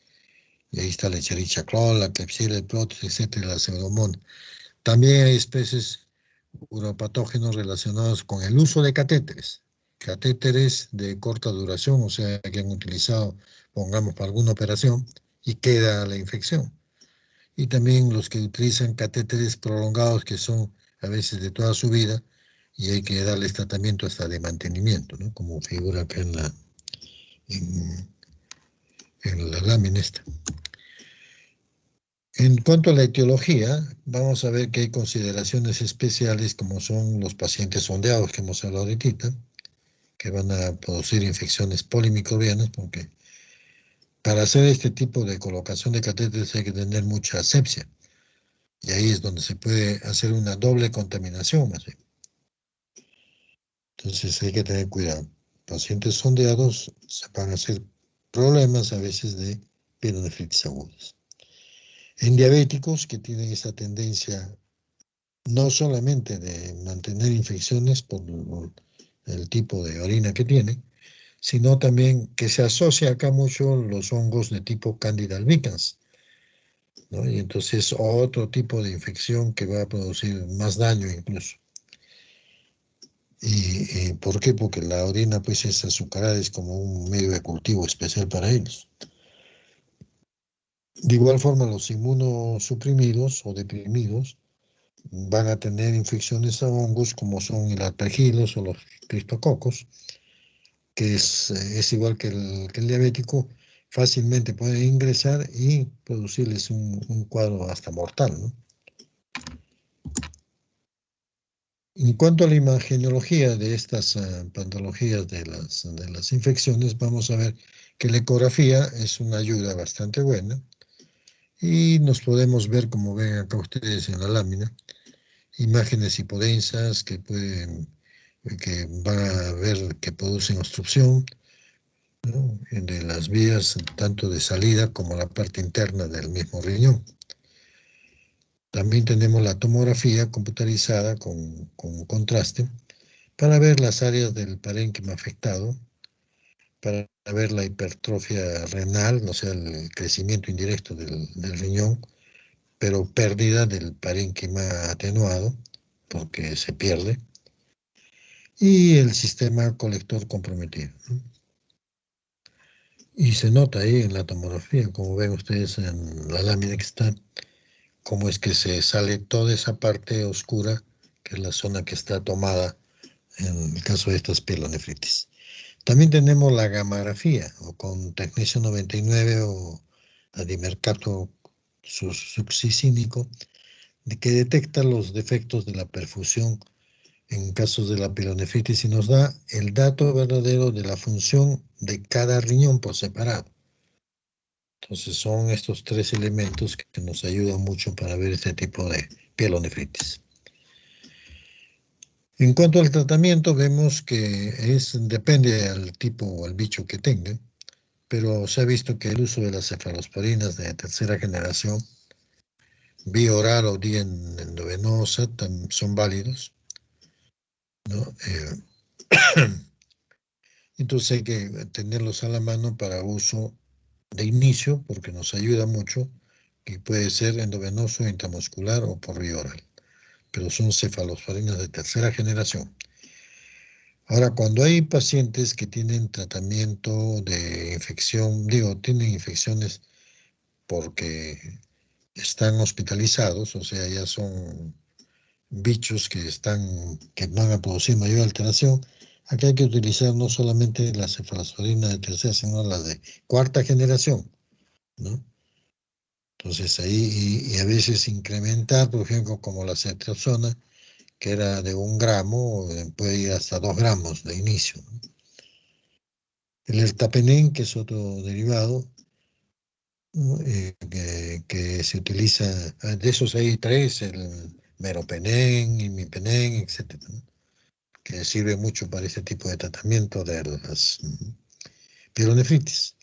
y ahí está la Escherichia coli, la Klebsiella, el Proteus, etcétera, la Pseudomonas. También hay especies uropatógenos relacionados con el uso de catéteres de corta duración, o sea, que han utilizado, pongamos, para alguna operación y queda la infección. Y también los que utilizan catéteres prolongados que son a veces de toda su vida y hay que darles tratamiento hasta de mantenimiento, ¿no? Como figura acá en la lámina esta. En cuanto a la etiología, vamos a ver que hay consideraciones especiales como son los pacientes sondeados que hemos hablado ahorita, que van a producir infecciones polimicrobianas, porque para hacer este tipo de colocación de catéteres hay que tener mucha asepsia, y ahí es donde se puede hacer una doble contaminación, más bien. Entonces hay que tener cuidado. Pacientes sondeados se van a hacer problemas a veces de pielonefritis agudas. En diabéticos que tienen esa tendencia no solamente de mantener infecciones por el tipo de orina que tiene, sino también que se asocia acá mucho los hongos de tipo Candida albicans, ¿no? Y entonces otro tipo de infección que va a producir más daño incluso. ¿Y por qué? Porque la orina pues es azucarada, es como un medio de cultivo especial para ellos. De igual forma los inmunosuprimidos o deprimidos van a tener infecciones a hongos como son el aspergillus o los criptococos, que es igual que el diabético, fácilmente puede ingresar y producirles un cuadro hasta mortal, ¿no? En cuanto a la imagenología de estas patologías de las infecciones, vamos a ver que la ecografía es una ayuda bastante buena y nos podemos ver, como ven acá ustedes en la lámina, imágenes hipodensas que van a ver que producen obstrucción, ¿no? De las vías tanto de salida como la parte interna del mismo riñón. También tenemos la tomografía computarizada con contraste para ver las áreas del parénquima afectado, para ver la hipertrofia renal, o sea, el crecimiento indirecto del riñón, pero pérdida del parénquima atenuado, porque se pierde, y el sistema colector comprometido, ¿no? Y se nota ahí en la tomografía, como ven ustedes en la lámina que está, cómo es que se sale toda esa parte oscura, que es la zona que está tomada en el caso de estas pielonefritis. También tenemos la gamografía, o con tecnesio 99 o adimercato succínico, de que detecta los defectos de la perfusión en casos de la pielonefritis y nos da el dato verdadero de la función de cada riñón por separado. Entonces son estos tres elementos que nos ayudan mucho para ver este tipo de pielonefritis. En cuanto al tratamiento, vemos que depende del tipo o al bicho que tenga, pero se ha visto que el uso de las cefalosporinas de tercera generación, vía oral o vía endovenosa, son válidos, ¿no? Entonces hay que tenerlos a la mano para uso de inicio, porque nos ayuda mucho, y puede ser endovenoso, intramuscular o por vía oral, pero son cefalosporinas de tercera generación. Ahora, cuando hay pacientes que tienen tratamiento de infección, tienen infecciones porque están hospitalizados, o sea, ya son bichos que van a producir mayor alteración, aquí hay que utilizar no solamente la cefalosporina de tercera, sino la de cuarta generación, ¿no? Entonces ahí, y a veces incrementar, por ejemplo, como la ceftriaxona, que era de 1 gramo, puede ir hasta 2 gramos de inicio, ¿no? El ertapenem, que es otro derivado, ¿no? Que se utiliza, de esos hay tres, el meropenem, imipenem, etcétera, ¿no? Que sirve mucho para ese tipo de tratamiento de las pielonefritis.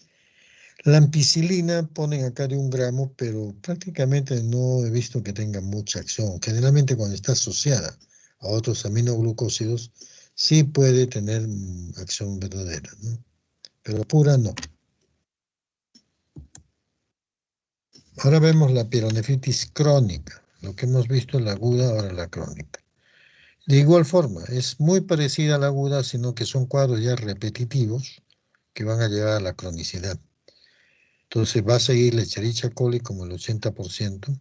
La ampicilina ponen acá de 1 gramo, pero prácticamente no he visto que tenga mucha acción. Generalmente cuando está asociada a otros aminoglucósidos, sí puede tener acción verdadera, ¿no? Pero pura no. Ahora vemos la pielonefritis crónica. Lo que hemos visto es la aguda, ahora la crónica. De igual forma, es muy parecida a la aguda, sino que son cuadros ya repetitivos que van a llevar a la cronicidad. Entonces va a seguir la Escherichia coli como el 80%,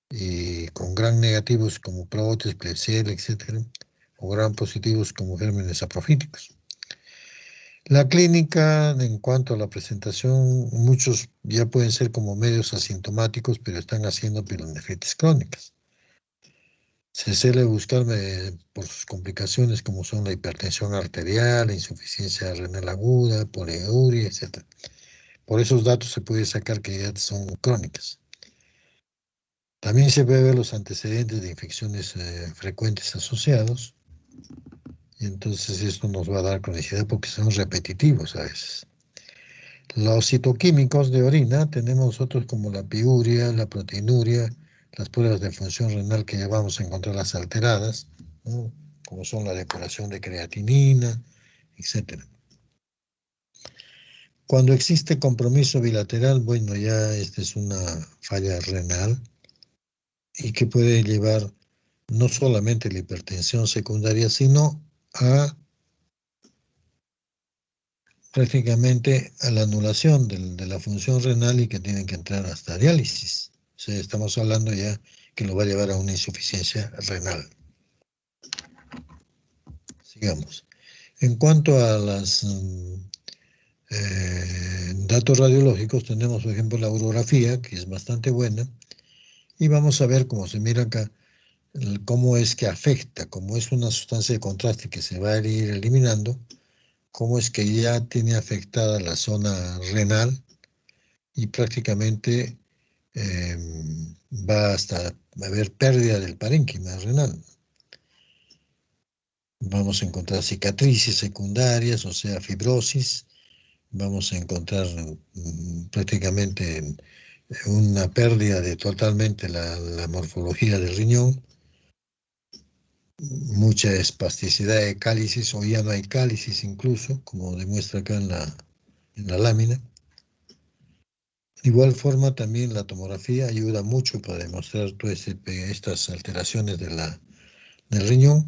y con gran negativos como Proteus, Klebsiella, etc., o gran positivos como gérmenes saprofíticos. La clínica, en cuanto a la presentación, muchos ya pueden ser como medios asintomáticos, pero están haciendo pielonefritis crónicas. Se suele buscar por sus complicaciones como son la hipertensión arterial, la insuficiencia renal aguda, poliuria, etc. Por esos datos se puede sacar que ya son crónicas. También se puede ver los antecedentes de infecciones frecuentes asociados, y entonces esto nos va a dar cronicidad porque son repetitivos a veces. Los citoquímicos de orina tenemos nosotros como la piuria, la proteinuria, las pruebas de función renal que ya vamos a encontrar las alteradas, ¿no? Como son la depuración de creatinina, etc. Cuando existe compromiso bilateral, bueno, ya esta es una falla renal y que puede llevar no solamente la hipertensión secundaria, sino a prácticamente a la anulación de la función renal y que tienen que entrar hasta diálisis. O sea, estamos hablando ya que lo va a llevar a una insuficiencia renal. Sigamos. En cuanto a los datos radiológicos, tenemos, por ejemplo, la urografía, que es bastante buena, y vamos a ver, como se mira acá, cómo es que afecta, como es una sustancia de contraste que se va a ir eliminando, cómo es que ya tiene afectada la zona renal y prácticamente va hasta haber pérdida del parénquima renal. Vamos a encontrar cicatrices secundarias, o sea, fibrosis, vamos a encontrar prácticamente una pérdida de totalmente la morfología del riñón, mucha espasticidad de cálices, o ya no hay cálices incluso, como demuestra acá en la lámina. De igual forma, también la tomografía ayuda mucho para demostrar todas estas alteraciones del riñón.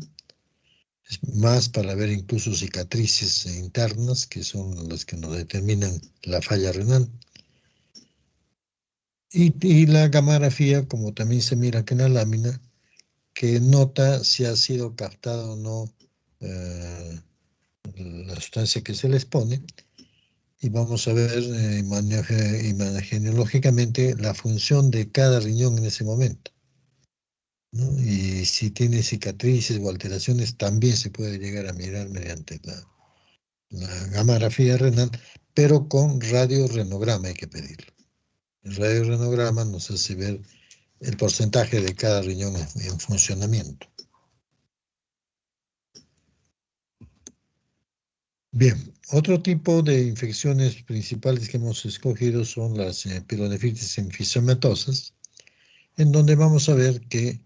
Es más para ver incluso cicatrices internas, que son las que nos determinan la falla renal. Y la gamografía, como también se mira aquí en la lámina, que nota si ha sido captado o no la sustancia que se les pone. Y vamos a ver imagenológicamente la función de cada riñón en ese momento, ¿no? Y si tiene cicatrices o alteraciones, también se puede llegar a mirar mediante la gamografía renal, pero con radiorenograma hay que pedirlo. El radiorenograma nos hace ver el porcentaje de cada riñón en funcionamiento. Bien, otro tipo de infecciones principales que hemos escogido son las pielonefritis enfisematosas, en donde vamos a ver que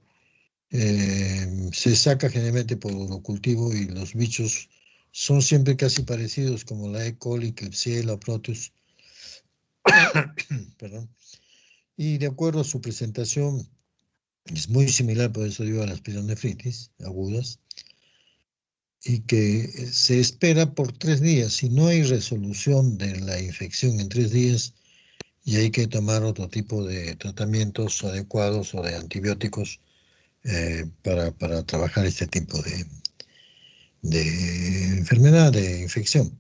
se saca generalmente por urocultivo y los bichos son siempre casi parecidos, como la E. coli, Klebsiella, Proteus, perdón. Y de acuerdo a su presentación, es muy similar, por eso digo, a las pielonefritis agudas, y que se espera por 3 días. Si no hay resolución de la infección en 3 días, y hay que tomar otro tipo de tratamientos adecuados o de antibióticos para trabajar este tipo de enfermedad, de infección.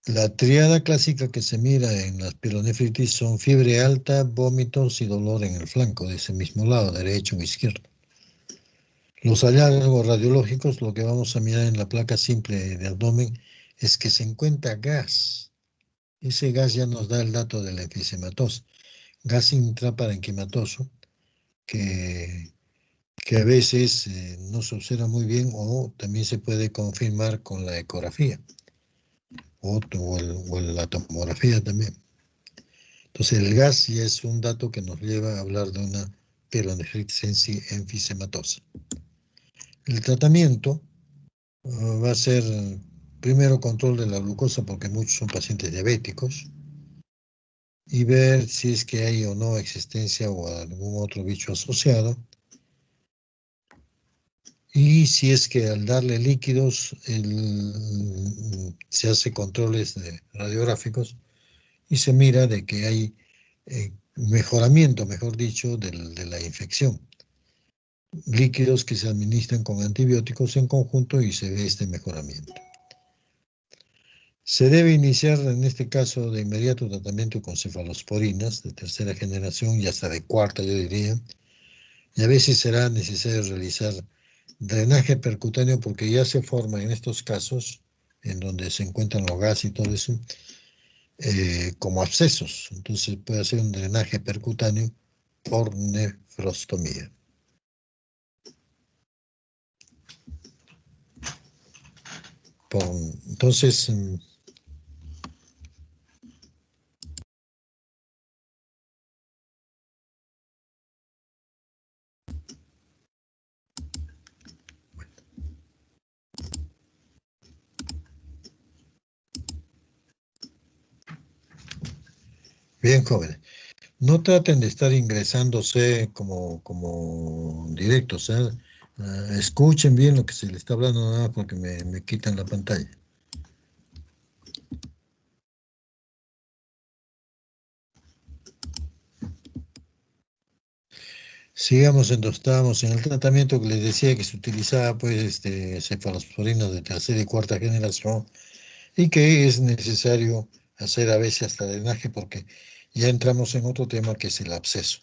La triada clásica que se mira en las pielonefritis son fiebre alta, vómitos y dolor en el flanco de ese mismo lado, derecho o izquierdo. Los hallazgos radiológicos, lo que vamos a mirar en la placa simple de abdomen, es que se encuentra gas. Ese gas ya nos da el dato de la enfisematosa. Gas intraparenquimatoso, que, que a veces no se observa muy bien, o también se puede confirmar con la ecografía o la tomografía también. Entonces el gas ya es un dato que nos lleva a hablar de una pielonefritis enfisematosa. El tratamiento va a ser primero control de la glucosa, porque muchos son pacientes diabéticos, y ver si es que hay o no existencia o algún otro bicho asociado. Y si es que al darle líquidos se hace controles radiográficos y se mira de que hay mejoramiento, mejor dicho, de la infección. Líquidos que se administran con antibióticos en conjunto y se ve este mejoramiento. Se debe iniciar en este caso de inmediato tratamiento con cefalosporinas de tercera generación y hasta de cuarta, yo diría. Y a veces será necesario realizar drenaje percutáneo, porque ya se forma en estos casos, en donde se encuentran los gases y todo eso, como abscesos. Entonces puede hacer un drenaje percutáneo por nefrostomía. Entonces, bien, jóvenes, no traten de estar ingresándose como directos, ¿eh? Escuchen bien lo que se les está hablando, nada porque me quitan la pantalla. Sigamos entonces, estábamos en el tratamiento que les decía que se utilizaba, pues, cefalosporinas de tercera y cuarta generación, y que es necesario hacer a veces hasta drenaje, porque ya entramos en otro tema que es el absceso,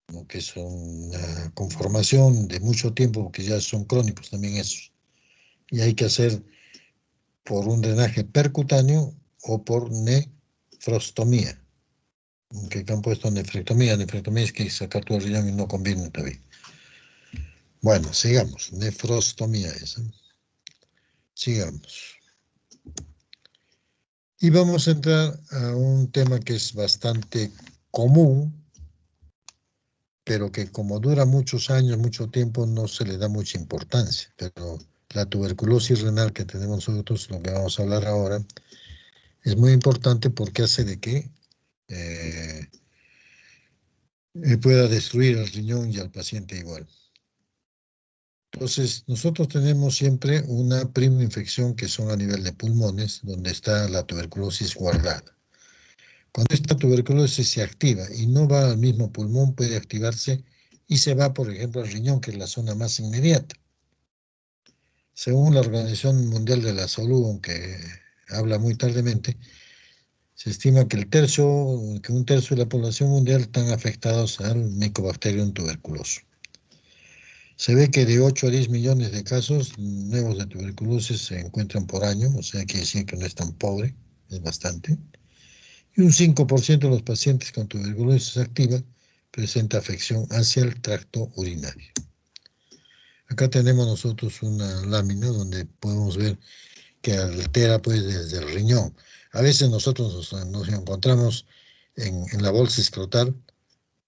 ¿no? Que es una conformación de mucho tiempo, porque ya son crónicos también esos, y hay que hacer por un drenaje percutáneo o por nefrostomía. Que han puesto nefrectomía es que sacar todo el riñón y no conviene todavía. Bueno, sigamos. Nefrostomía esa. Sigamos. Y vamos a entrar a un tema que es bastante común, pero que como dura muchos años, mucho tiempo, no se le da mucha importancia. Pero la tuberculosis renal que tenemos nosotros, lo que vamos a hablar ahora, es muy importante porque hace de que eh, pueda destruir el riñón y al paciente igual. Entonces, nosotros tenemos siempre una prima infección que son a nivel de pulmones, donde está la tuberculosis guardada. Cuando esta tuberculosis se activa y no va al mismo pulmón, puede activarse y se va, por ejemplo, al riñón, que es la zona más inmediata. Según la Organización Mundial de la Salud, aunque habla muy tardemente, se estima que un tercio de la población mundial están afectados al Mycobacterium tuberculoso. Se ve que de 8 a 10 millones de casos nuevos de tuberculosis se encuentran por año, o sea, quiere decir que no es tan pobre, es bastante. Y un 5% de los pacientes con tuberculosis activa presenta afección hacia el tracto urinario. Acá tenemos nosotros una lámina donde podemos ver que altera pues desde el riñón. A veces nosotros nos encontramos en la bolsa escrotal.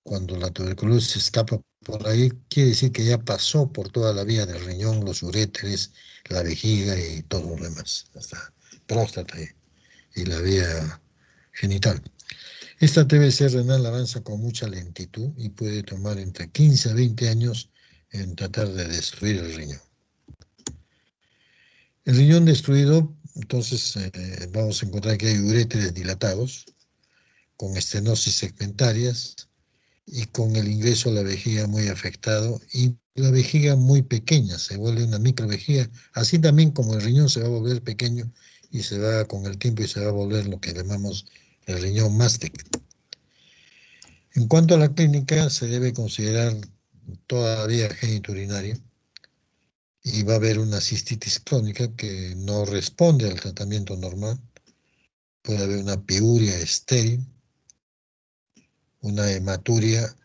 Cuando la tuberculosis escapa por ahí, quiere decir que ya pasó por toda la vía del riñón, los uréteres, la vejiga y todo lo demás, hasta próstata y la vía genital. Esta TBC renal avanza con mucha lentitud y puede tomar entre 15 a 20 años en tratar de destruir el riñón. El riñón destruido, entonces vamos a encontrar que hay uréteres dilatados, con estenosis segmentarias, y con el ingreso a la vejiga muy afectado y la vejiga muy pequeña, se vuelve una microvejiga, así también como el riñón se va a volver pequeño y se va con el tiempo y se va a volver lo que llamamos el riñón mastec. En cuanto a la clínica, se debe considerar toda la vía genitourinaria y va a haber una cistitis crónica que no responde al tratamiento normal, puede haber una piuria estéril, una hematuria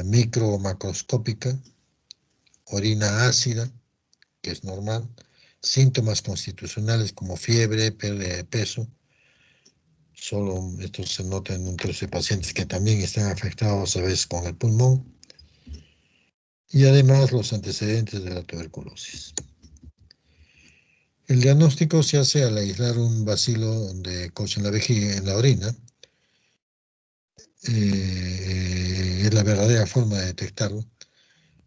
micro o macroscópica, orina ácida, que es normal, síntomas constitucionales como fiebre, pérdida de peso, solo esto se nota en un tercio de pacientes que también están afectados a veces con el pulmón, y además los antecedentes de la tuberculosis. El diagnóstico se hace al aislar un bacilo de Koch en la vejiga, en la orina. Es la verdadera forma de detectarlo,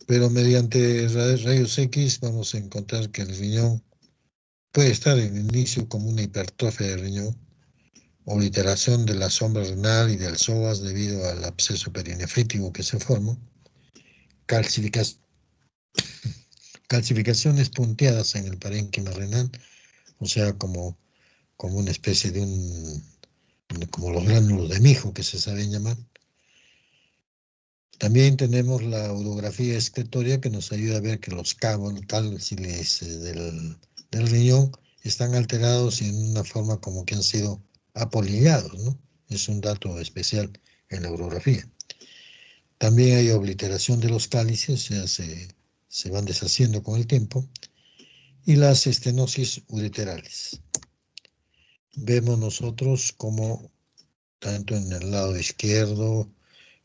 pero mediante rayos X vamos a encontrar que el riñón puede estar en el inicio como una hipertrofia del riñón, obliteración de la sombra renal y del psoas debido al absceso perinefrítico que se forma, calcificaciones punteadas en el parénquima renal, o sea, como una especie de como los gránulos de mijo que se saben llamar. También tenemos la urografía excretoria que nos ayuda a ver que los cálciles del riñón están alterados y en una forma como que han sido apolillados, ¿no? Es un dato especial en la urografía. También hay obliteración de los cálices, o sea, se van deshaciendo con el tiempo, y las estenosis ureterales. Vemos nosotros como tanto en el lado izquierdo,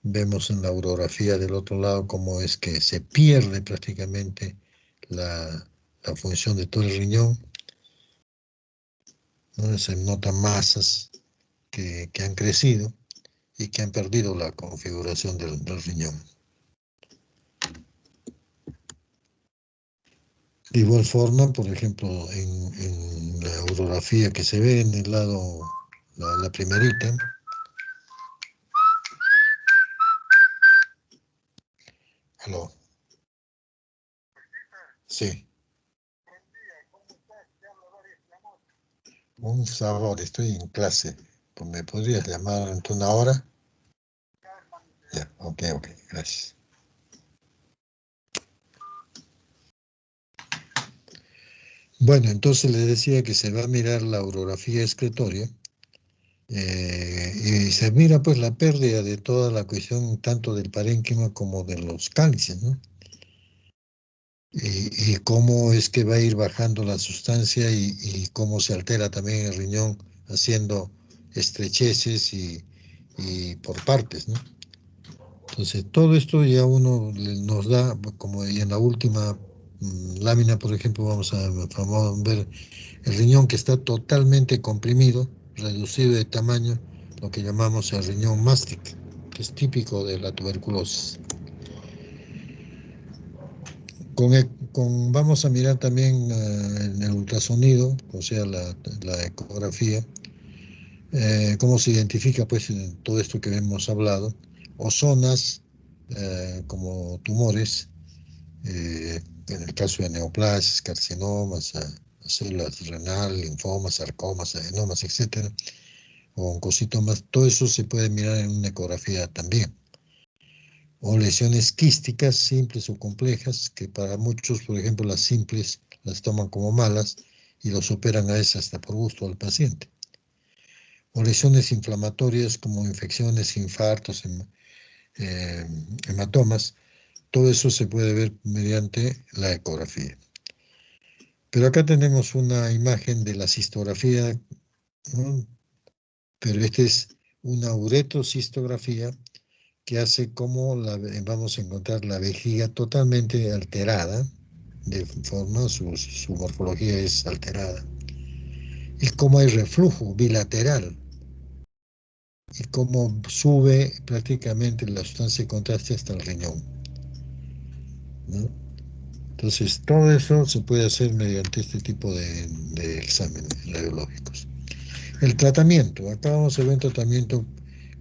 vemos en la urografía del otro lado cómo es que se pierde prácticamente la función de todo el riñón, ¿no? Se notan masas que han crecido y que han perdido la configuración del riñón. De igual forma, por ejemplo, en la urografía que se ve en el lado, la primerita, aló, sí, un favor, estoy en clase, ¿me podrías llamar en una hora? Ya, ok, gracias. Bueno, entonces le decía que se va a mirar la urografía excretoria y se mira pues la pérdida de toda la cuestión tanto del parénquima como de los cálices, ¿no? Y cómo es que va a ir bajando la sustancia y cómo se altera también el riñón haciendo estrecheces y por partes, ¿no? Entonces, todo esto ya uno nos da, como en la última lámina, por ejemplo, vamos a ver el riñón que está totalmente comprimido, reducido de tamaño, lo que llamamos el riñón mástic, que es típico de la tuberculosis. Vamos a mirar también en el ultrasonido, o sea, la ecografía, cómo se identifica pues todo esto que hemos hablado, o zonas como tumores, en el caso de neoplasias, carcinomas, células renal, linfomas, sarcomas, adenomas, etcétera, o oncocitomas, todo eso se puede mirar en una ecografía también. O lesiones quísticas simples o complejas, que para muchos, por ejemplo, las simples las toman como malas y los operan a veces hasta por gusto al paciente. O lesiones inflamatorias como infecciones, infartos, hematomas, todo eso se puede ver mediante la ecografía. Pero acá tenemos una imagen de la cistografía, ¿no? Pero esta es una uretrocistografía que hace como vamos a encontrar la vejiga totalmente alterada, de forma, su morfología es alterada. Y cómo hay reflujo bilateral, y cómo sube prácticamente la sustancia de contraste hasta el riñón, ¿no? Entonces, todo eso se puede hacer mediante este tipo de exámenes radiológicos. El tratamiento, acá vamos a ver un tratamiento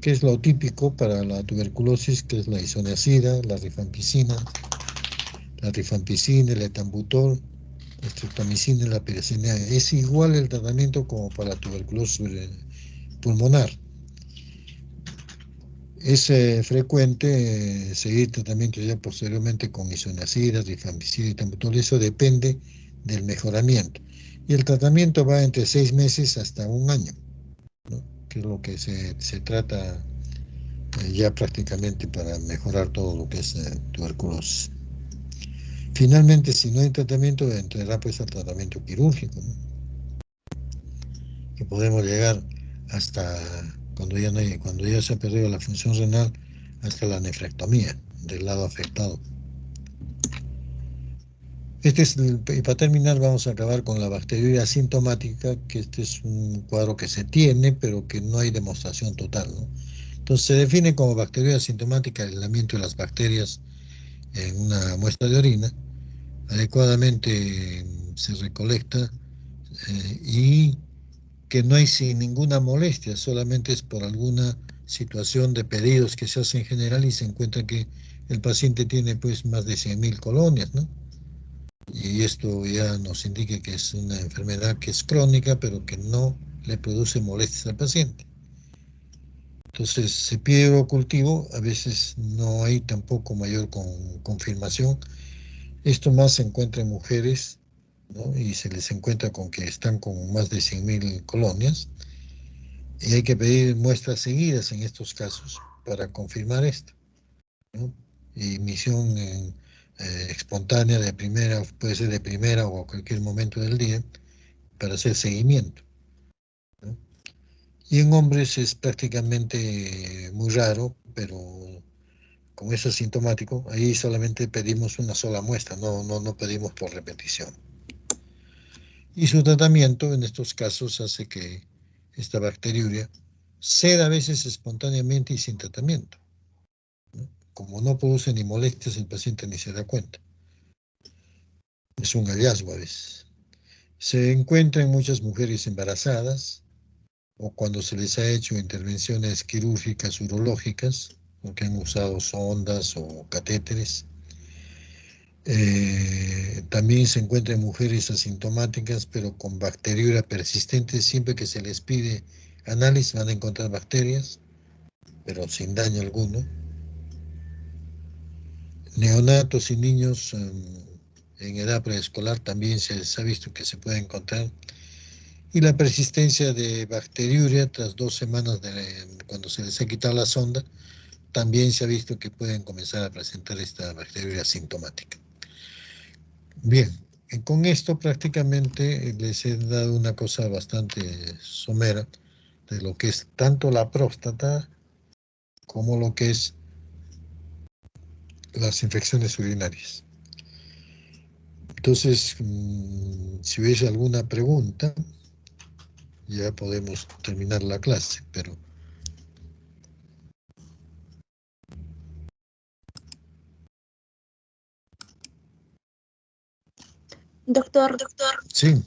que es lo típico para la tuberculosis, que es la isoniazida, la rifampicina, el etambutol, la streptomicina y la piracina. Es igual el tratamiento como para la tuberculosis pulmonar. Es frecuente seguir tratamiento ya posteriormente con isoniazida, rifampicina y etambutol. Eso depende del mejoramiento. Y el tratamiento va entre 6 meses hasta 1 año, ¿no? Que es lo que se trata ya prácticamente para mejorar todo lo que es tuberculosis. Finalmente, si no hay tratamiento, entrará pues al tratamiento quirúrgico, ¿no? Que podemos llegar hasta cuando ya se ha perdido la función renal, hasta la nefrectomía del lado afectado. Y para terminar vamos a acabar con la bacteriuria asintomática, que este es un cuadro que se tiene, pero que no hay demostración total, ¿no? Entonces se define como bacteriuria asintomática el aislamiento de las bacterias en una muestra de orina, adecuadamente se recolecta y que no hay sin ninguna molestia, solamente es por alguna situación de pedidos que se hacen en general y se encuentra que el paciente tiene pues más de 100.000 colonias, ¿no? Y esto ya nos indica que es una enfermedad que es crónica, pero que no le produce molestias al paciente. Entonces se pide cultivo, a veces no hay tampoco mayor confirmación. Esto más se encuentra en mujeres, ¿no? Y se les encuentra con que están con más de 100.000 colonias. Y hay que pedir muestras seguidas en estos casos para confirmar esto, ¿no? Y emisión espontánea de primera, puede ser de primera o a cualquier momento del día, para hacer seguimiento, ¿no? Y en hombres es prácticamente muy raro, pero como es asintomático, ahí solamente pedimos una sola muestra, no pedimos por repetición. Y su tratamiento en estos casos hace que esta bacteriuria ceda a veces espontáneamente y sin tratamiento. Como no produce ni molestias, el paciente ni se da cuenta. Es un hallazgo a veces. Se encuentra en muchas mujeres embarazadas o cuando se les ha hecho intervenciones quirúrgicas urológicas, porque han usado sondas o catéteres. También se encuentra en mujeres asintomáticas, pero con bacteriuria persistente. Siempre que se les pide análisis van a encontrar bacterias, pero sin daño alguno. Neonatos y niños en edad preescolar también se ha visto que se puede encontrar. Y la persistencia de bacteriuria tras 2 semanas cuando se les ha quitado la sonda, también se ha visto que pueden comenzar a presentar esta bacteriuria asintomática. Bien, con esto prácticamente les he dado una cosa bastante somera de lo que es tanto la próstata como lo que es las infecciones urinarias. Entonces, si hubiese alguna pregunta, ya podemos terminar la clase, pero... Doctor, Sí,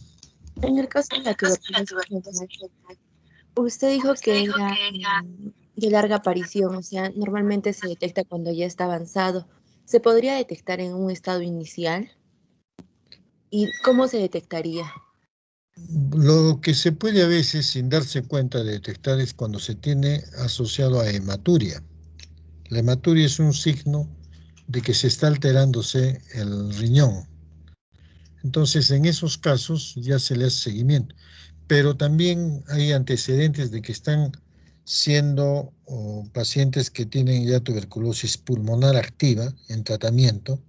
en el caso de la tuberculosis, usted dijo que era de larga aparición, o sea, normalmente se detecta cuando ya está avanzado. ¿Se podría detectar en un estado inicial? ¿Y cómo se detectaría? lo que se puede a veces, sin darse cuenta de detectar, es cuando se tiene asociado a hematuria. La hematuria es un signo de que se está alterándose el riñón. Entonces, en esos casos ya se le hace seguimiento. Pero también hay antecedentes de que están siendo pacientes que tienen ya tuberculosis pulmonar activa en tratamiento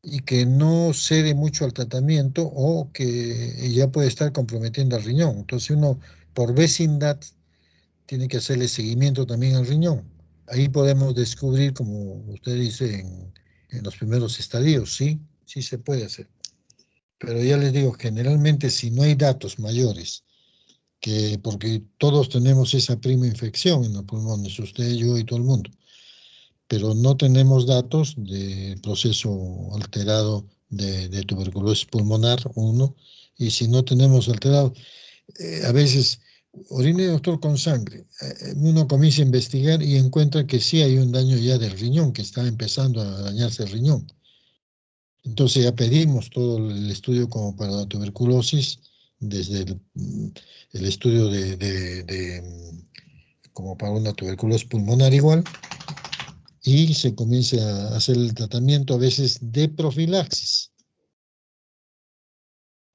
y que no cede mucho al tratamiento o que ya puede estar comprometiendo al riñón. Entonces uno, por vecindad, tiene que hacerle seguimiento también al riñón. Ahí podemos descubrir, como usted dice, en los primeros estadios, sí, sí se puede hacer. Pero ya les digo, generalmente si no hay datos mayores, que porque todos tenemos esa prima infección en los pulmones, usted, yo y todo el mundo, pero no tenemos datos de proceso alterado de tuberculosis pulmonar, uno, y si no tenemos alterado, a veces orine doctor con sangre, uno comienza a investigar y encuentra que sí hay un daño ya del riñón, que está empezando a dañarse el riñón. Entonces ya pedimos todo el estudio como para la tuberculosis, desde el estudio como para una tuberculosis pulmonar igual, y se comienza a hacer el tratamiento a veces de profilaxis.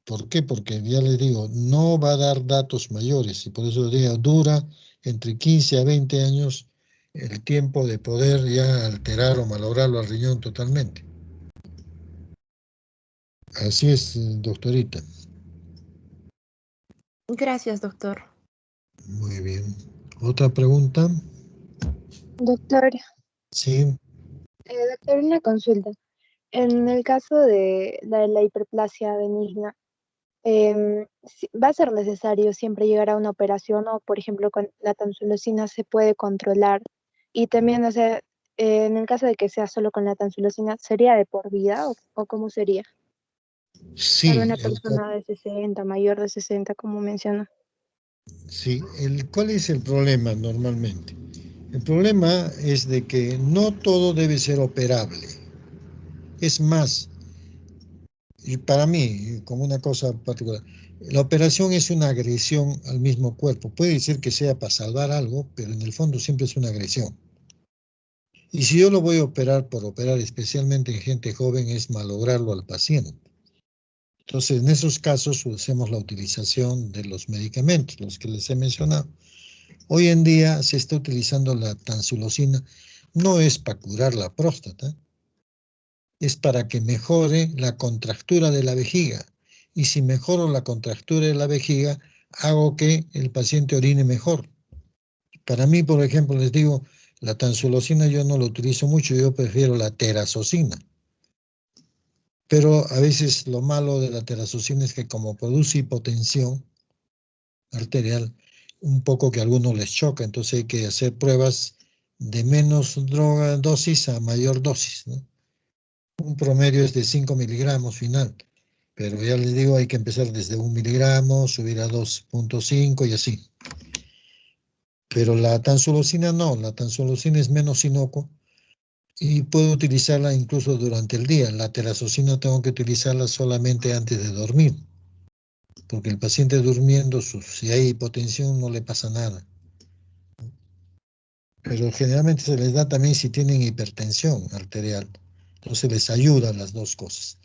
¿Por qué? Porque ya les digo, no va a dar datos mayores y por eso les digo, dura entre 15 a 20 años el tiempo de poder ya alterar o malograrlo al riñón totalmente. Así es, doctorita. Gracias, doctor. Muy bien. ¿Otra pregunta? Doctor, Sí, doctor, una consulta. En el caso de la hiperplasia benigna, ¿va a ser necesario siempre llegar a una operación o, por ejemplo, con la tansulosina se puede controlar? Y también, o sea, en el caso de que sea solo con la tansulosina, ¿sería de por vida o cómo sería? Para sí, una persona de 60, mayor de 60, como mencionó. sí. ¿Cuál es el problema normalmente? El problema es de que no todo debe ser operable. Es más, y para mí, como una cosa particular, la operación es una agresión al mismo cuerpo. Puede ser que sea para salvar algo, pero en el fondo siempre es una agresión. Y si yo lo voy a operar por operar, especialmente en gente joven, es malograrlo al paciente. Entonces, en esos casos hacemos la utilización de los medicamentos, los que les he mencionado. Hoy en día se está utilizando la tansulosina, no es para curar la próstata, es para que mejore la contractura de la vejiga. Y si mejoro la contractura de la vejiga, hago que el paciente orine mejor. Para mí, por ejemplo, les digo, la tansulosina yo no la utilizo mucho, yo prefiero la terazocina. Pero a veces lo malo de la terazocina es que como produce hipotensión arterial, un poco que a algunos les choca, entonces hay que hacer pruebas de menos droga dosis a mayor dosis, ¿no? Un promedio es de 5 miligramos final, pero ya les digo, hay que empezar desde 1 miligramo, subir a 2,5 y así. Pero la tansulosina no, la tansulosina es menos inocua y puedo utilizarla incluso durante el día. La terazocina tengo que utilizarla solamente antes de dormir, porque el paciente durmiendo, si hay hipotensión, no le pasa nada. Pero generalmente se les da también si tienen hipertensión arterial. Entonces les ayuda las dos cosas.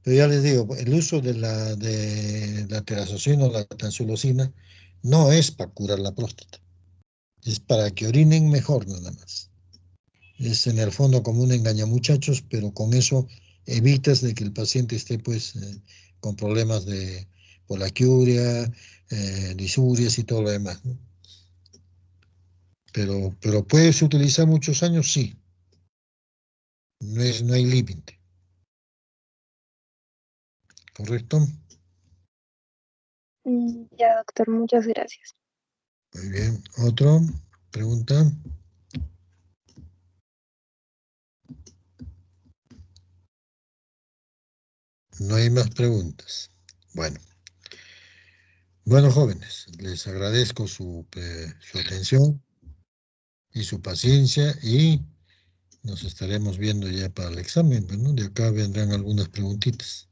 Pero ya les digo, el uso de la terazocina o la tansulosina no es para curar la próstata, es para que orinen mejor nada más. Es en el fondo como un engañamuchachos, pero con eso evitas de que el paciente esté pues con problemas de polaquiuria, disurias y todo lo demás, ¿no? pero puedes utilizar muchos años, sí. No hay límite. ¿Correcto? Ya, doctor, muchas gracias. Muy bien. ¿Otro? ¿Pregunta? No hay más preguntas. Bueno. Bueno, jóvenes, les agradezco su atención y su paciencia y nos estaremos viendo ya para el examen. Bueno, de acá vendrán algunas preguntitas.